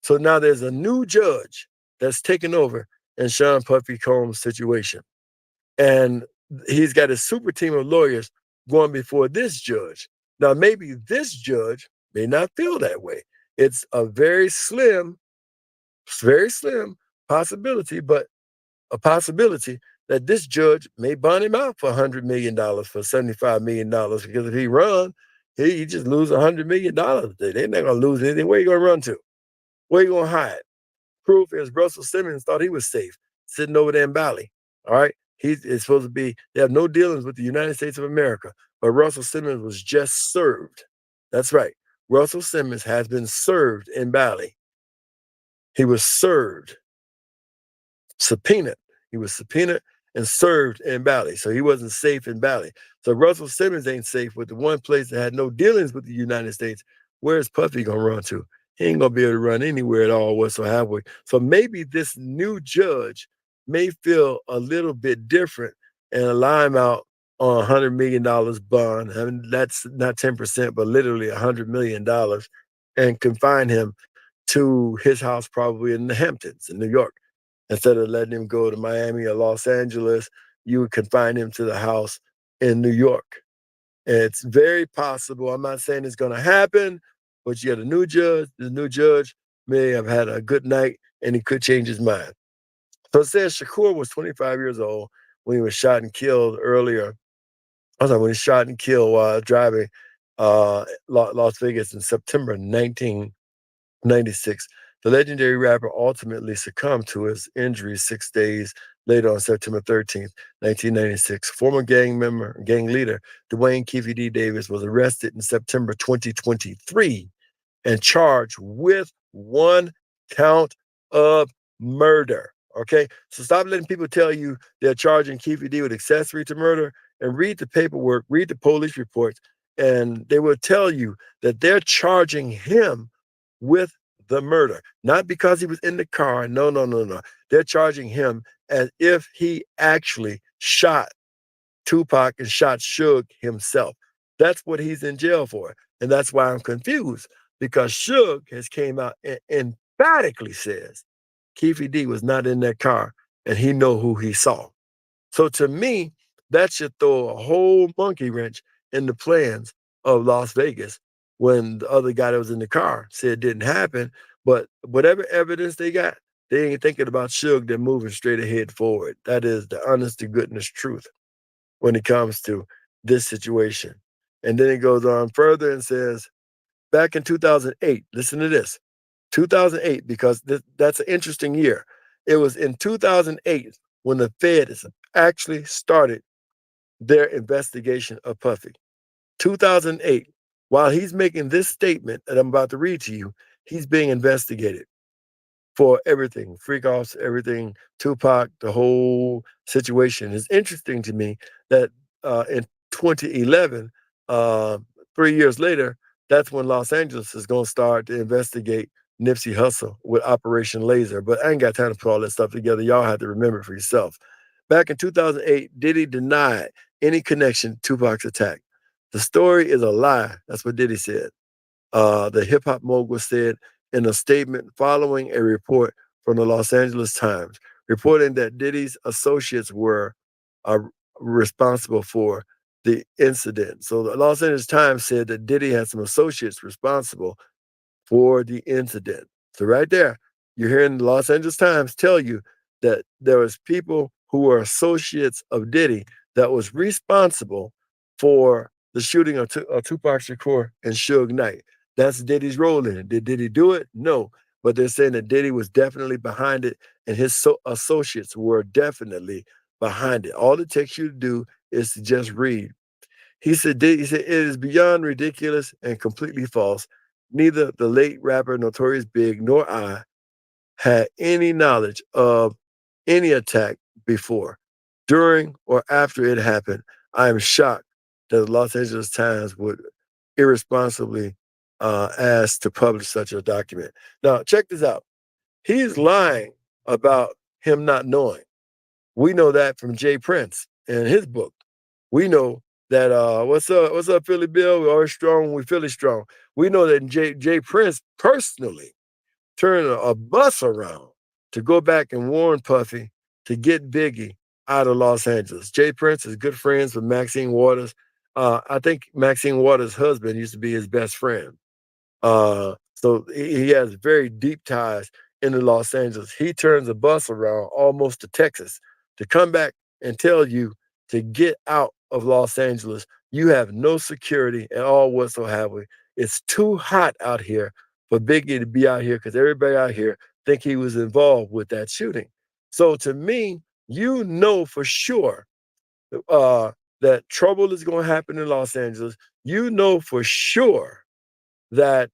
[SPEAKER 3] So now there's a new judge that's taken over in Sean Puffy Combs' situation. And he's got a super team of lawyers going before this judge. Now, maybe this judge may not feel that way. It's a very slim possibility, but a possibility that this judge may bond him out for $100 million, for $75 million, because if he run, he just lose $100 million. They're not going to lose anything. Where are you going to run to? Where are you going to hide? Proof is Russell Simmons thought he was safe, sitting over there in Bali. All right? He's supposed to be, they have no dealings with the United States of America, but Russell Simmons was just served. That's right. Russell Simmons has been served in Bali. He was served, subpoenaed. He was subpoenaed and served in Bali. So he wasn't safe in Bali. So Russell Simmons ain't safe with the one place that had no dealings with the United States. Where's Puffy going to run to? He ain't going to be able to run anywhere at all whatsoever. So maybe this new judge may feel a little bit different and allow him out on $100 million bond. I mean, that's not 10%, but literally $100 million, and confine him to his house probably in the Hamptons in New York. Instead of letting him go to Miami or Los Angeles, you would confine him to the house in New York. And it's very possible. I'm not saying it's going to happen, but you got a new judge. The new judge may have had a good night and he could change his mind. So it says Shakur was 25 years old when he was shot and killed earlier. I'm sorry, when he shot and killed while driving Las Vegas in September 1996. The legendary rapper ultimately succumbed to his injuries 6 days later on September 13th, 1996. Former gang leader Dwayne Keefe D. Davis was arrested in September 2023 and charged with 1 count of murder. Okay, so stop letting people tell you they're charging Keefe D with accessory to murder, and read the paperwork, read the police reports, and they will tell you that they're charging him with the murder, not because he was in the car. No, no, no, no. They're charging him as if he actually shot Tupac and shot Suge himself. That's what he's in jail for. And that's why I'm confused, because Suge has came out and emphatically says Keefe D was not in that car and he know who he saw. So to me, that should throw a whole monkey wrench in the plans of Las Vegas when the other guy that was in the car said it didn't happen. But whatever evidence they got, they ain't thinking about Suge. They're moving straight ahead forward. That is the honest to goodness truth when it comes to this situation. And then it goes on further and says, back in 2008, listen to this, 2008, because that's an interesting year. It was in 2008 when the Feds actually started their investigation of Puffy. 2008, while he's making this statement that I'm about to read to you, he's being investigated for everything, freak offs, everything, Tupac, the whole situation. It's interesting to me that in 2011, 3 years later, that's when Los Angeles is going to start to investigate Nipsey Hussle with Operation Laser. But I ain't got time to put all that stuff together. Y'all have to remember it for yourself. Back in 2008, Diddy denied any connection to Tupac's attack. The story is a lie. That's what Diddy said. The hip hop mogul said in a statement following a report from the Los Angeles Times, reporting that Diddy's associates were responsible for the incident. So the Los Angeles Times said that Diddy had some associates responsible for the incident. So right there, you're hearing the Los Angeles Times tell you that there was people who were associates of Diddy that was responsible for the shooting of Tupac Shakur and Suge Knight. That's Diddy's role in it. Did Diddy do it? No. But they're saying that Diddy was definitely behind it and his associates were definitely behind it. All it takes you to do is to just read. He said, it is beyond ridiculous and completely false. Neither the late rapper Notorious Big nor I had any knowledge of any attack before, during, or after it happened. I am shocked that the Los Angeles Times would irresponsibly ask to publish such a document. Now, check this out. He's lying about him not knowing. We know that from Jay Prince in his book. We know that what's up, Philly Bill? We're always strong, we Philly strong. We know that Jay Prince personally turned a bus around to go back and warn Puffy to get Biggie out of Los Angeles. Jay Prince is good friends with Maxine Waters. I think Maxine Waters' husband used to be his best friend. So he has very deep ties into Los Angeles. He turns a bus around almost to Texas to come back and tell you to get out of Los Angeles. You have no security at all whatsoever. It's too hot out here for Biggie to be out here because everybody out here think he was involved with that shooting. So to me, you know for sure that trouble is going to happen in Los Angeles. You know for sure that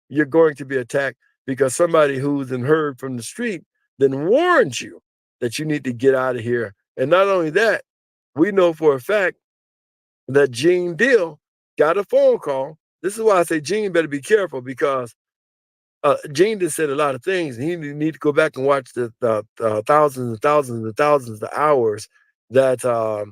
[SPEAKER 3] you're going to be attacked because somebody who's been heard from the street then warned you that you need to get out of here. And not only that, we know for a fact that Gene Deal got a phone call. This is why I say Gene better be careful, because Gene just said a lot of things, and he need to go back and watch the thousands and thousands and thousands of hours that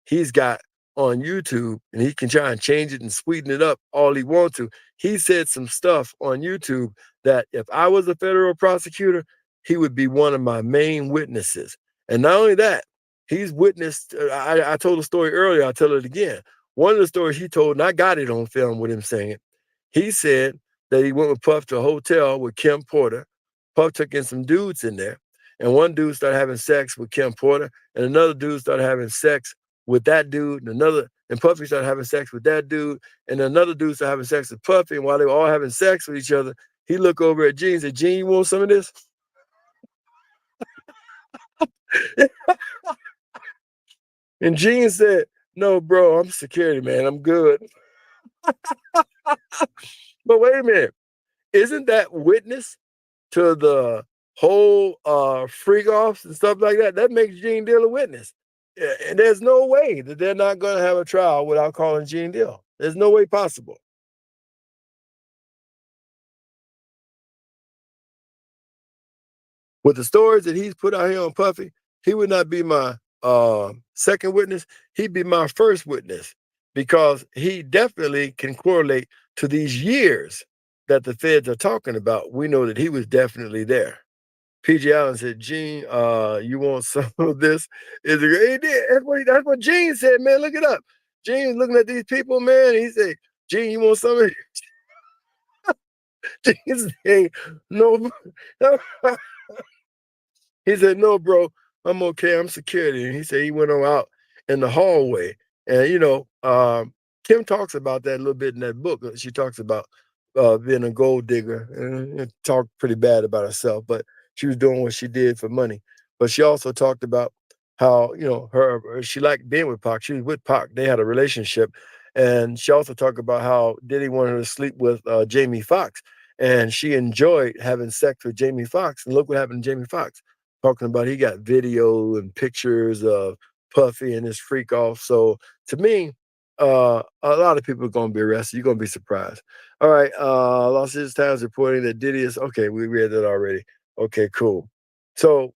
[SPEAKER 3] he's got on YouTube, and he can try and change it and sweeten it up all he wants to. He said some stuff on YouTube that if I was a federal prosecutor, he would be one of my main witnesses. And not only that, he's witnessed, I told a story earlier, I'll tell it again. One of the stories he told, and I got it on film with him saying it, he said that he went with Puff to a hotel with Kim Porter. Puff took in some dudes in there, and one dude started having sex with Kim Porter, and another dude started having sex with that dude, and Puffy started having sex with that dude, and another dude started having sex with Puffy, and while they were all having sex with each other, he looked over at Gene and said, Gene, you want some of this? And Gene said, no, bro, I'm security, man. I'm good. But wait a minute. Isn't that witness to the whole freak offs and stuff like that? That makes Gene Deal a witness. And there's no way that they're not going to have a trial without calling Gene Deal. There's no way possible. With the stories that he's put out here on Puffy, he would not be my second witness. He'd be my first witness, because he definitely can correlate to these years that the feds are talking about. We know that he was definitely there. PG Allen said, Gene, you want some of this? He did. That's what Gene said, man. Look it up. Gene looking at these people, man. He said, Gene, you want some of it? Gene said, no. He said, no, bro, I'm okay. I'm security. And he said he went on out in the hallway. And, Kim talks about that a little bit in that book. She talks about being a gold digger and talked pretty bad about herself, but she was doing what she did for money. But she also talked about how, she liked being with Pac. She was with Pac. They had a relationship. And she also talked about how Diddy wanted her to sleep with Jamie Foxx. And she enjoyed having sex with Jamie Foxx. And look what happened to Jamie Foxx. Talking about he got video and pictures of Puffy and his freak off. So to me, a lot of people are going to be arrested. You're going to be surprised. All right. Los Angeles Times reporting that Diddy is, okay, we read that already. Okay, cool. So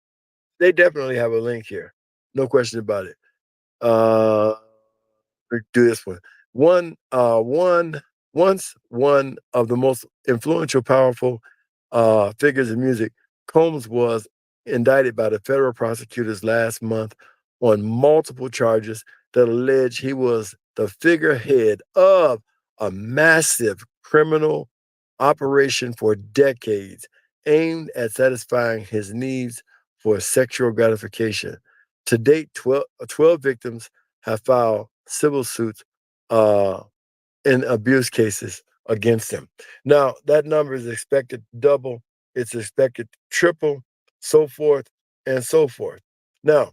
[SPEAKER 3] they definitely have a link here. No question about it. Do this one. Once one of the most influential, powerful figures in music, Combs was indicted by the federal prosecutors last month on multiple charges that allege he was the figurehead of a massive criminal operation for decades aimed at satisfying his needs for sexual gratification. To date, 12 victims have filed civil suits in abuse cases against him. Now, that number is expected to double, it's expected to triple, so forth and so forth. Now,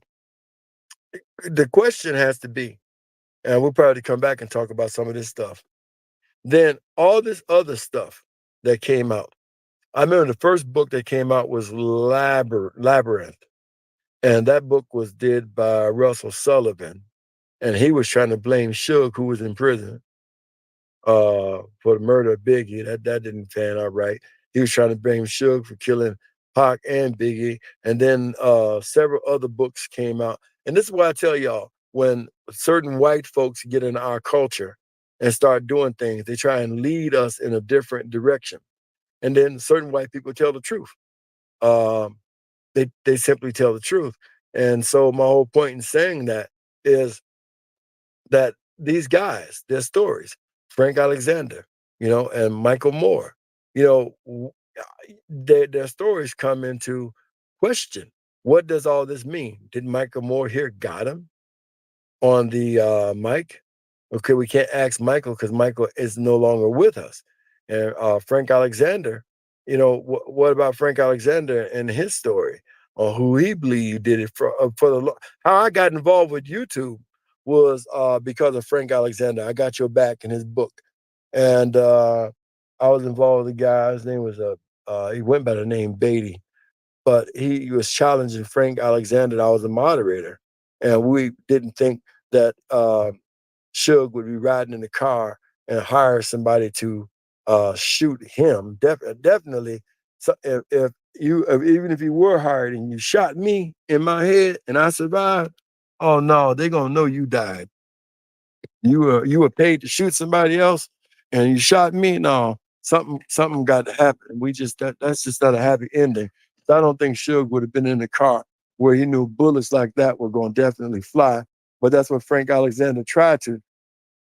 [SPEAKER 3] the question has to be, and we'll probably come back and talk about some of this stuff, then all this other stuff that came out. I remember the first book that came out was Labyrinth. And that book was did by Russell Sullivan. And he was trying to blame Suge, who was in prison, for the murder of Biggie. That didn't pan out right. He was trying to blame Suge for killing Pac and Biggie. And then several other books came out. And this is why I tell y'all, when certain white folks get in our culture and start doing things, they try and lead us in a different direction. And then certain white people tell the truth. They simply tell the truth. And so my whole point in saying that is that these guys, their stories, Frank Alexander, and Michael Moore, their stories come into question. What does all this mean? Did Michael Moore here got him on the mic? Okay, we can't ask Michael because Michael is no longer with us. And Frank Alexander, what about Frank Alexander and his story on who he believed did it for how I got involved with YouTube was because of Frank Alexander. I Got Your Back in his book. And I was involved with a guy, his name was, he went by the name Beatty, but he was challenging Frank Alexander. I was a moderator, and we didn't think that Suge would be riding in the car and hire somebody to shoot him. Definitely, so even if you were hired and you shot me in my head and I survived, oh no, they're gonna know you died. You were paid to shoot somebody else, and you shot me. No, something got to happen. That's just not a happy ending. I don't think Suge would have been in the car where he knew bullets like that were going to definitely fly. But that's what Frank Alexander tried to.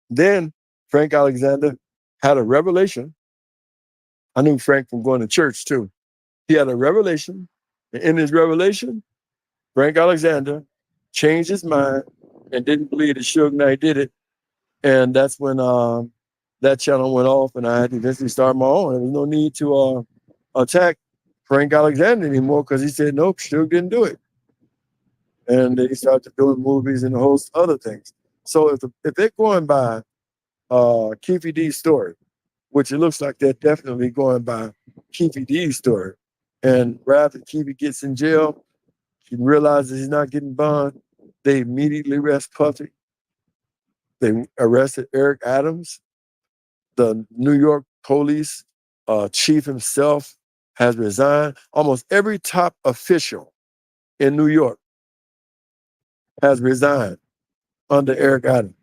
[SPEAKER 3] Then Frank Alexander had a revelation I knew Frank from going to church too. He had a revelation. And in his revelation, Frank Alexander changed his mind and didn't believe that Suge Knight did it. And that's when that channel went off, and I had to eventually start my own. There was no need to attack Frank Alexander anymore because he said, nope, Suge didn't do it. And they started doing movies and a host of other things. So if they're going by Keefe D's story, which it looks like they're definitely going by Keefe D's story, and rather Keefe gets in jail, he realizes he's not getting bond, they immediately arrest Puffy. They arrested Eric Adams. The New York police chief himself has resigned. Almost every top official in New York has resigned under Eric Adams.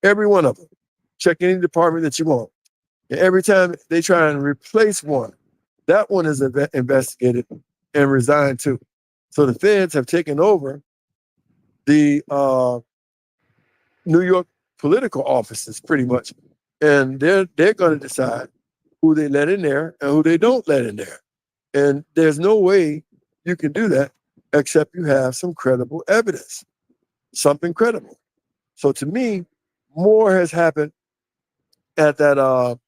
[SPEAKER 3] Every one of them. Check any department that you want. And every time they try and replace one, that one is investigated and resigned too. So the feds have taken over the New York political offices pretty much. And they're going to decide who they let in there and who they don't let in there. And there's no way you can do that except you have some credible evidence, something credible. So to me, more has happened at that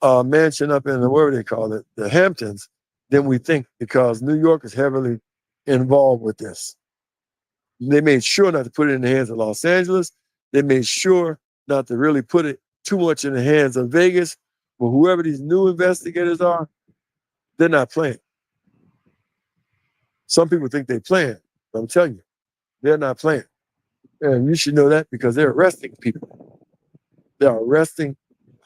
[SPEAKER 3] mansion up in the, whatever they call it, the Hamptons, than we think, because New York is heavily involved with this. They made sure not to put it in the hands of Los Angeles. They made sure not to really put it too much in the hands of Vegas. But whoever these new investigators are, they're not playing. Some people think they're playing, but I'm telling you, they're not playing. And you should know that because they're arresting people. They're arresting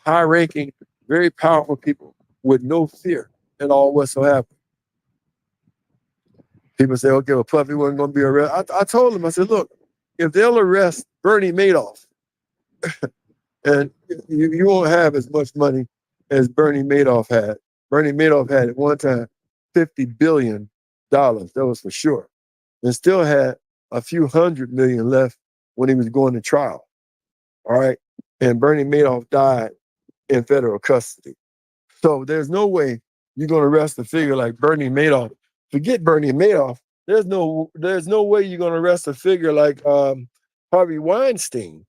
[SPEAKER 3] high-ranking, very powerful people with no fear at all whatsoever. People say, okay, well, Puffy wasn't going to be arrested. I told them, I said, look, if they'll arrest Bernie Madoff, and you won't have as much money as Bernie Madoff had. Bernie Madoff had at one time $50 billion, that was for sure, and still had a few $100 million left when he was going to trial. All right. And Bernie Madoff died in federal custody. So there's no way you're going to arrest a figure like Bernie Madoff. Forget Bernie Madoff. There's no way you're going to arrest a figure like Harvey Weinstein.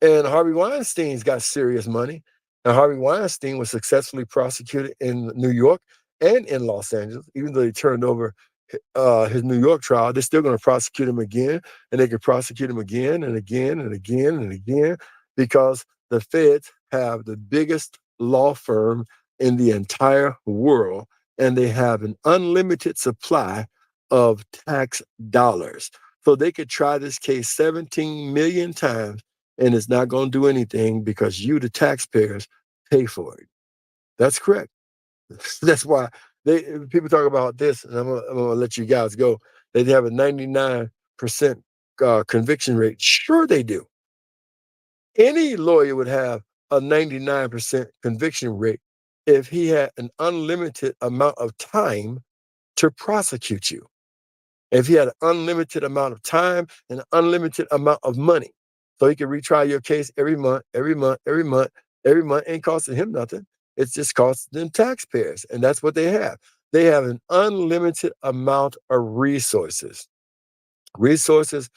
[SPEAKER 3] And Harvey Weinstein's got serious money. And Harvey Weinstein was successfully prosecuted in New York and in Los Angeles. Even though he turned over his New York trial, they're still going to prosecute him again. And they could prosecute him again and again and again and again, because the feds have the biggest law firm in the entire world, and they have an unlimited supply of tax dollars. So they could try this case 17 million times, and it's not going to do anything because you, the taxpayers, pay for it. That's correct. That's why people talk about this, and I'm gonna let you guys go. They have a 99% conviction rate. Sure, they do. Any lawyer would have a 99% conviction rate if he had an unlimited amount of time to prosecute you. If he had an unlimited amount of time and an unlimited amount of money. So he could retry your case every month, ain't costing him nothing. It's just costing them taxpayers. And that's what they have. They have an unlimited amount of resources. Recourses.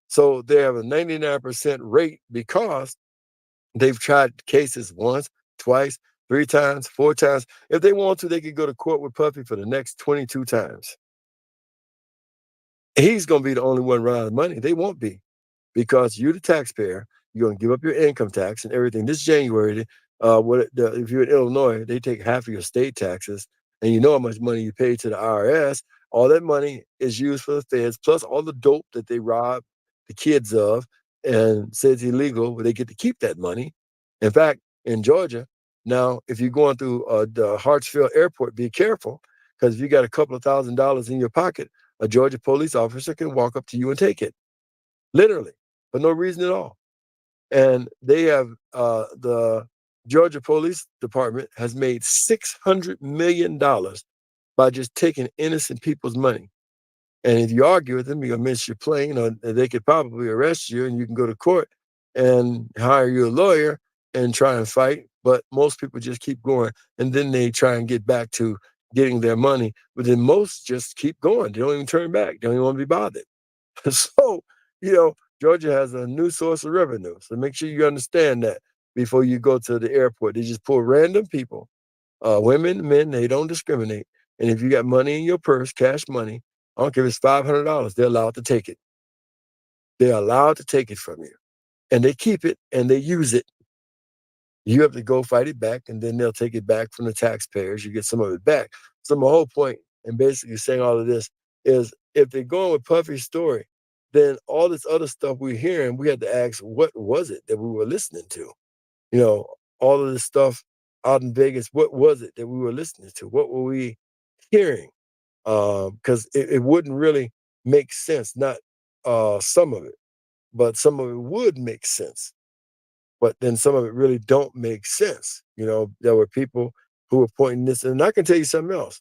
[SPEAKER 3] So they have a 99% rate because they've tried cases once, twice, 3 times, 4 times. If they want to, they could go to court with Puffy for the next 22 times. He's going to be the only one running out of money. They won't be, because you're the taxpayer. You're going to give up your income tax and everything. This January, if you're in Illinois, they take half of your state taxes, and you know how much money you pay to the IRS. All that money is used for the feds, plus all the dope that they rob the kids of and say it's illegal, but they get to keep that money. In fact, in Georgia, now, if you're going through the Hartsfield Airport, be careful, because if you got a couple of $1,000s in your pocket, a Georgia police officer can walk up to you and take it, literally, for no reason at all. And they have, the Georgia Police Department has made $600 million by just taking innocent people's money. And if you argue with them, you're going to miss your plane, or they could probably arrest you, and you can go to court and hire you a lawyer and try and fight but most people just keep going, and then they try and get back to getting their money, but then most just keep going. They don't even turn back. They don't even want to be bothered. So, Georgia has a new source of revenue. So make sure you understand that before you go to the airport. They just pull random people, women, men, they don't discriminate. And if you got money in your purse, cash money, I don't care if it's $500, they're allowed to take it. They're allowed to take it from you. And they keep it and they use it. You have to go fight it back, and then they'll take it back from the taxpayers. You get some of it back. So my whole point in basically saying all of this is, if they're going with Puffy's story, then all this other stuff we're hearing, we had to ask, what was it that we were listening to? All of this stuff out in Vegas, what was it that we were listening to? What were we hearing? Because it wouldn't really make sense, not some of it, but some of it would make sense. But then some of it really don't make sense. There were people who were pointing this, and I can tell you something else.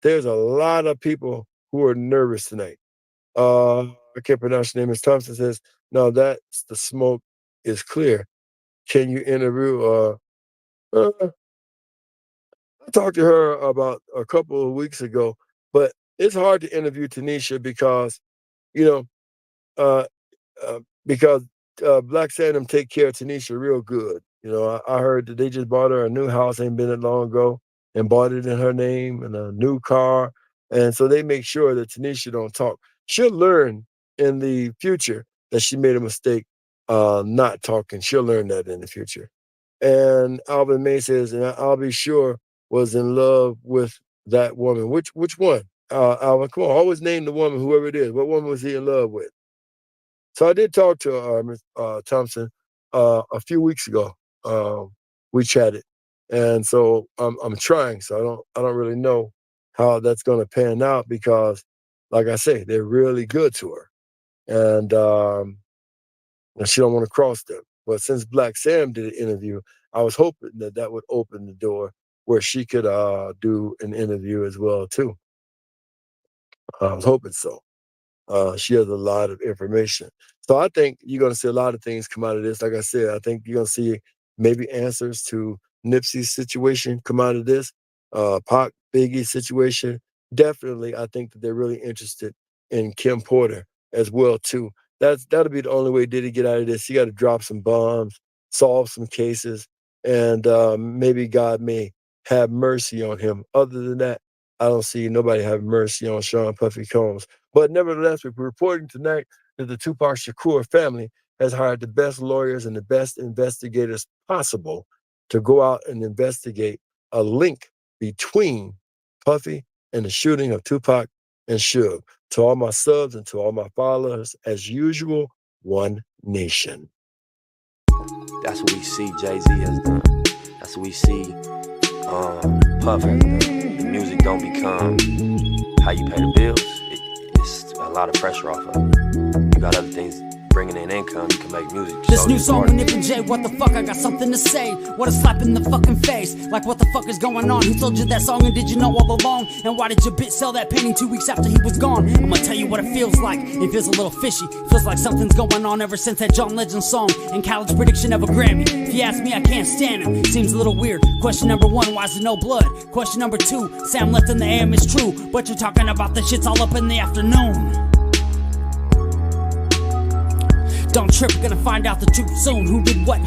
[SPEAKER 3] There's a lot of people who are nervous tonight. I can't pronounce your name. Ms. Thompson says, no, that's the smoke is clear. Can you interview? I talked to her about a couple of weeks ago, but it's hard to interview Tanisha because, because Black Sandem take care of Tanisha real good. I heard that they just bought her a new house, ain't been that long ago, and bought it in her name and a new car. And so they make sure that Tanisha don't talk. She'll learn in the future that she made a mistake not talking. She'll learn that in the future. And Alvin May says, and I'll be sure was in love with that woman. Which one? Alvin, come on, always name the woman, whoever it is. What woman was he in love with? So I did talk to Ms. Thompson a few weeks ago. We chatted, and so I'm trying. So I don't really know how that's going to pan out because, like I say, they're really good to her, and she don't want to cross them. But since Black Sam did an interview, I was hoping that would open the door where she could do an interview as well too. I was hoping so. She has a lot of information. So I think you're going to see a lot of things come out of this. Like I said, I think you're going to see maybe answers to Nipsey's situation come out of this, Pac, Biggie's situation. Definitely, I think that they're really interested in Kim Porter as well, too. That'll be the only way Diddy get out of this. He got to drop some bombs, solve some cases, and maybe God may have mercy on him. Other than that, I don't see nobody have mercy on Sean Puffy Combs. But nevertheless, we're reporting tonight that the Tupac Shakur family has hired the best lawyers and the best investigators possible to go out and investigate a link between Puffy and the shooting of Tupac and Suge. To all my subs and to all my followers, as usual, one nation.
[SPEAKER 1] That's what we see Jay-Z has done. That's what we see Puff has done. The music don't become how you pay the bills. It's a lot of pressure off of it. You got other things bringing in income, you can make music.
[SPEAKER 2] This new song with Nip and Jay, what the fuck, I got something to say. What a slap in the fucking face. Like what the fuck is going on? Who told you that song and did you know all along? And why did your bitch sell that painting 2 weeks after he was gone? I'ma tell you what it feels like. It feels a little fishy. Feels like something's going on ever since that John Legend song and college prediction of a Grammy. If you ask me, I can't stand him. Seems a little weird. Question number 1, why is there no blood? Question number 2, Sam left in the AM is true, but you're talking about the shits all up in the afternoon. Don't trip, we're gonna find out the truth soon. Who did what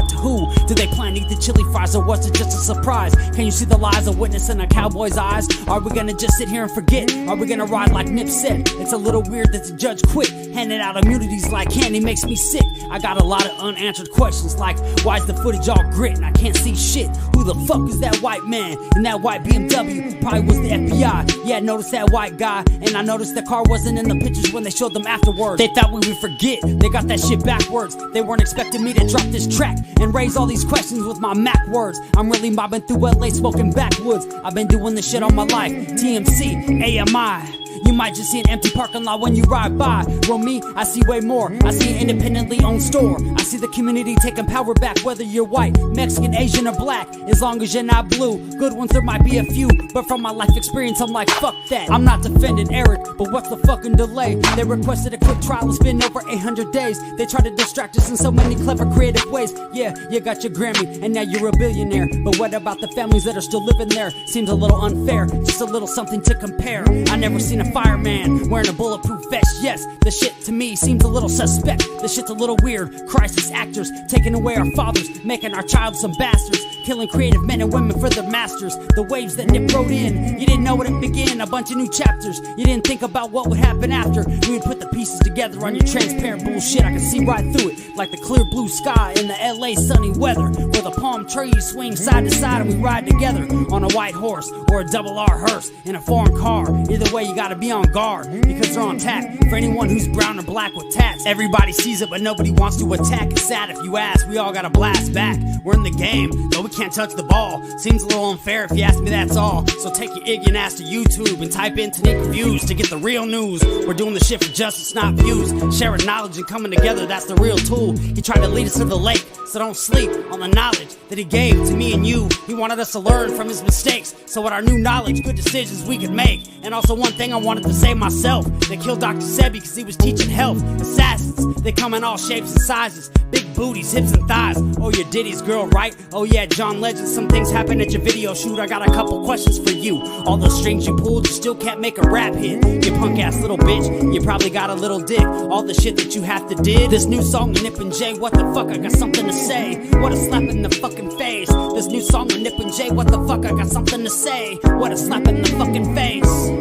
[SPEAKER 2] to who? Did they plan to eat the chili fries or was it just a surprise? Can you see the lies of witness in a cowboy's eyes? Are we gonna just sit here and forget? Are we gonna ride like Nip said? It's a little weird that the judge quit. Handing out immunities like candy makes me sick. I got a lot of unanswered questions like, why is the footage all grit and I can't see shit? Who the fuck is that white man in that white BMW? Probably was the FBI. Yeah, I noticed that white guy, and I noticed the car wasn't in the pictures when they showed them afterwards. They thought we would forget. They got that shit backwards. They weren't expecting me to drop this track and raise all these questions with my Mac words. I'm really mobbing through LA smoking backwoods. I've been doing this shit all my life. TMC, AMI. You might just see an empty parking lot when you ride by. Well, me, I see way more. I see an independently owned store. I see the community taking power back, whether you're white, Mexican, Asian, or black. As long as you're not blue, good ones there might be a few, but from my life experience I'm like, fuck that. I'm not defending Eric, but what's the fucking delay? They requested a quick trial, it's been over 800 days. They try to distract us in so many clever creative ways. Yeah, you got your Grammy and now you're a billionaire, but what about the families that are still living there? Seems a little unfair, just a little something to compare. I never seen a fireman wearing a bulletproof vest. Yes, the shit to me seems a little suspect. The shit's a little weird. Crisis actors taking away our fathers, making our child some bastards, killing creative men and women for their masters. The waves that Nip wrote in, you didn't know it began. A bunch of new chapters, you didn't think about what would happen after. We would put the pieces together on your transparent bullshit. I can see right through it, like the clear blue sky in the LA sunny weather, where the palm trees swing side to side and we ride together on a white horse or a double R hearse in a foreign car. Either way, you gotta be on guard, because they're on tap for anyone who's brown or black with tats. Everybody sees it, but nobody wants to attack. It's sad if you ask, we all gotta blast back. We're in the game, though we can't touch the ball. Seems a little unfair if you ask me, that's all. So take your ignorant ass to YouTube and type in Tanika Views to get the real news. We're doing the shit for justice, not views. Sharing knowledge and coming together, that's the real tool. He tried to lead us to the lake, so don't sleep on the knowledge that he gave to me and you. He wanted us to learn from his mistakes, so with our new knowledge, good decisions we could make. And also one thing I wanted to say myself, they killed Dr. Sebi because he was teaching health. Assassins, they come in all shapes and sizes, big booties, hips and thighs. Oh, you're Diddy's girl, right? Oh yeah, John Legend, some things happen at your video shoot. I got a couple questions for you. All those strings you pulled, you still can't make a rap hit. You punk ass little bitch, you probably got a little dick. All the shit that you have to did. This new song with Nip and Jay, what the fuck, I got something to say. What a slap in the fucking face. This new song with Nip and Jay, what the fuck, I got something to say. What a slap in the fucking face.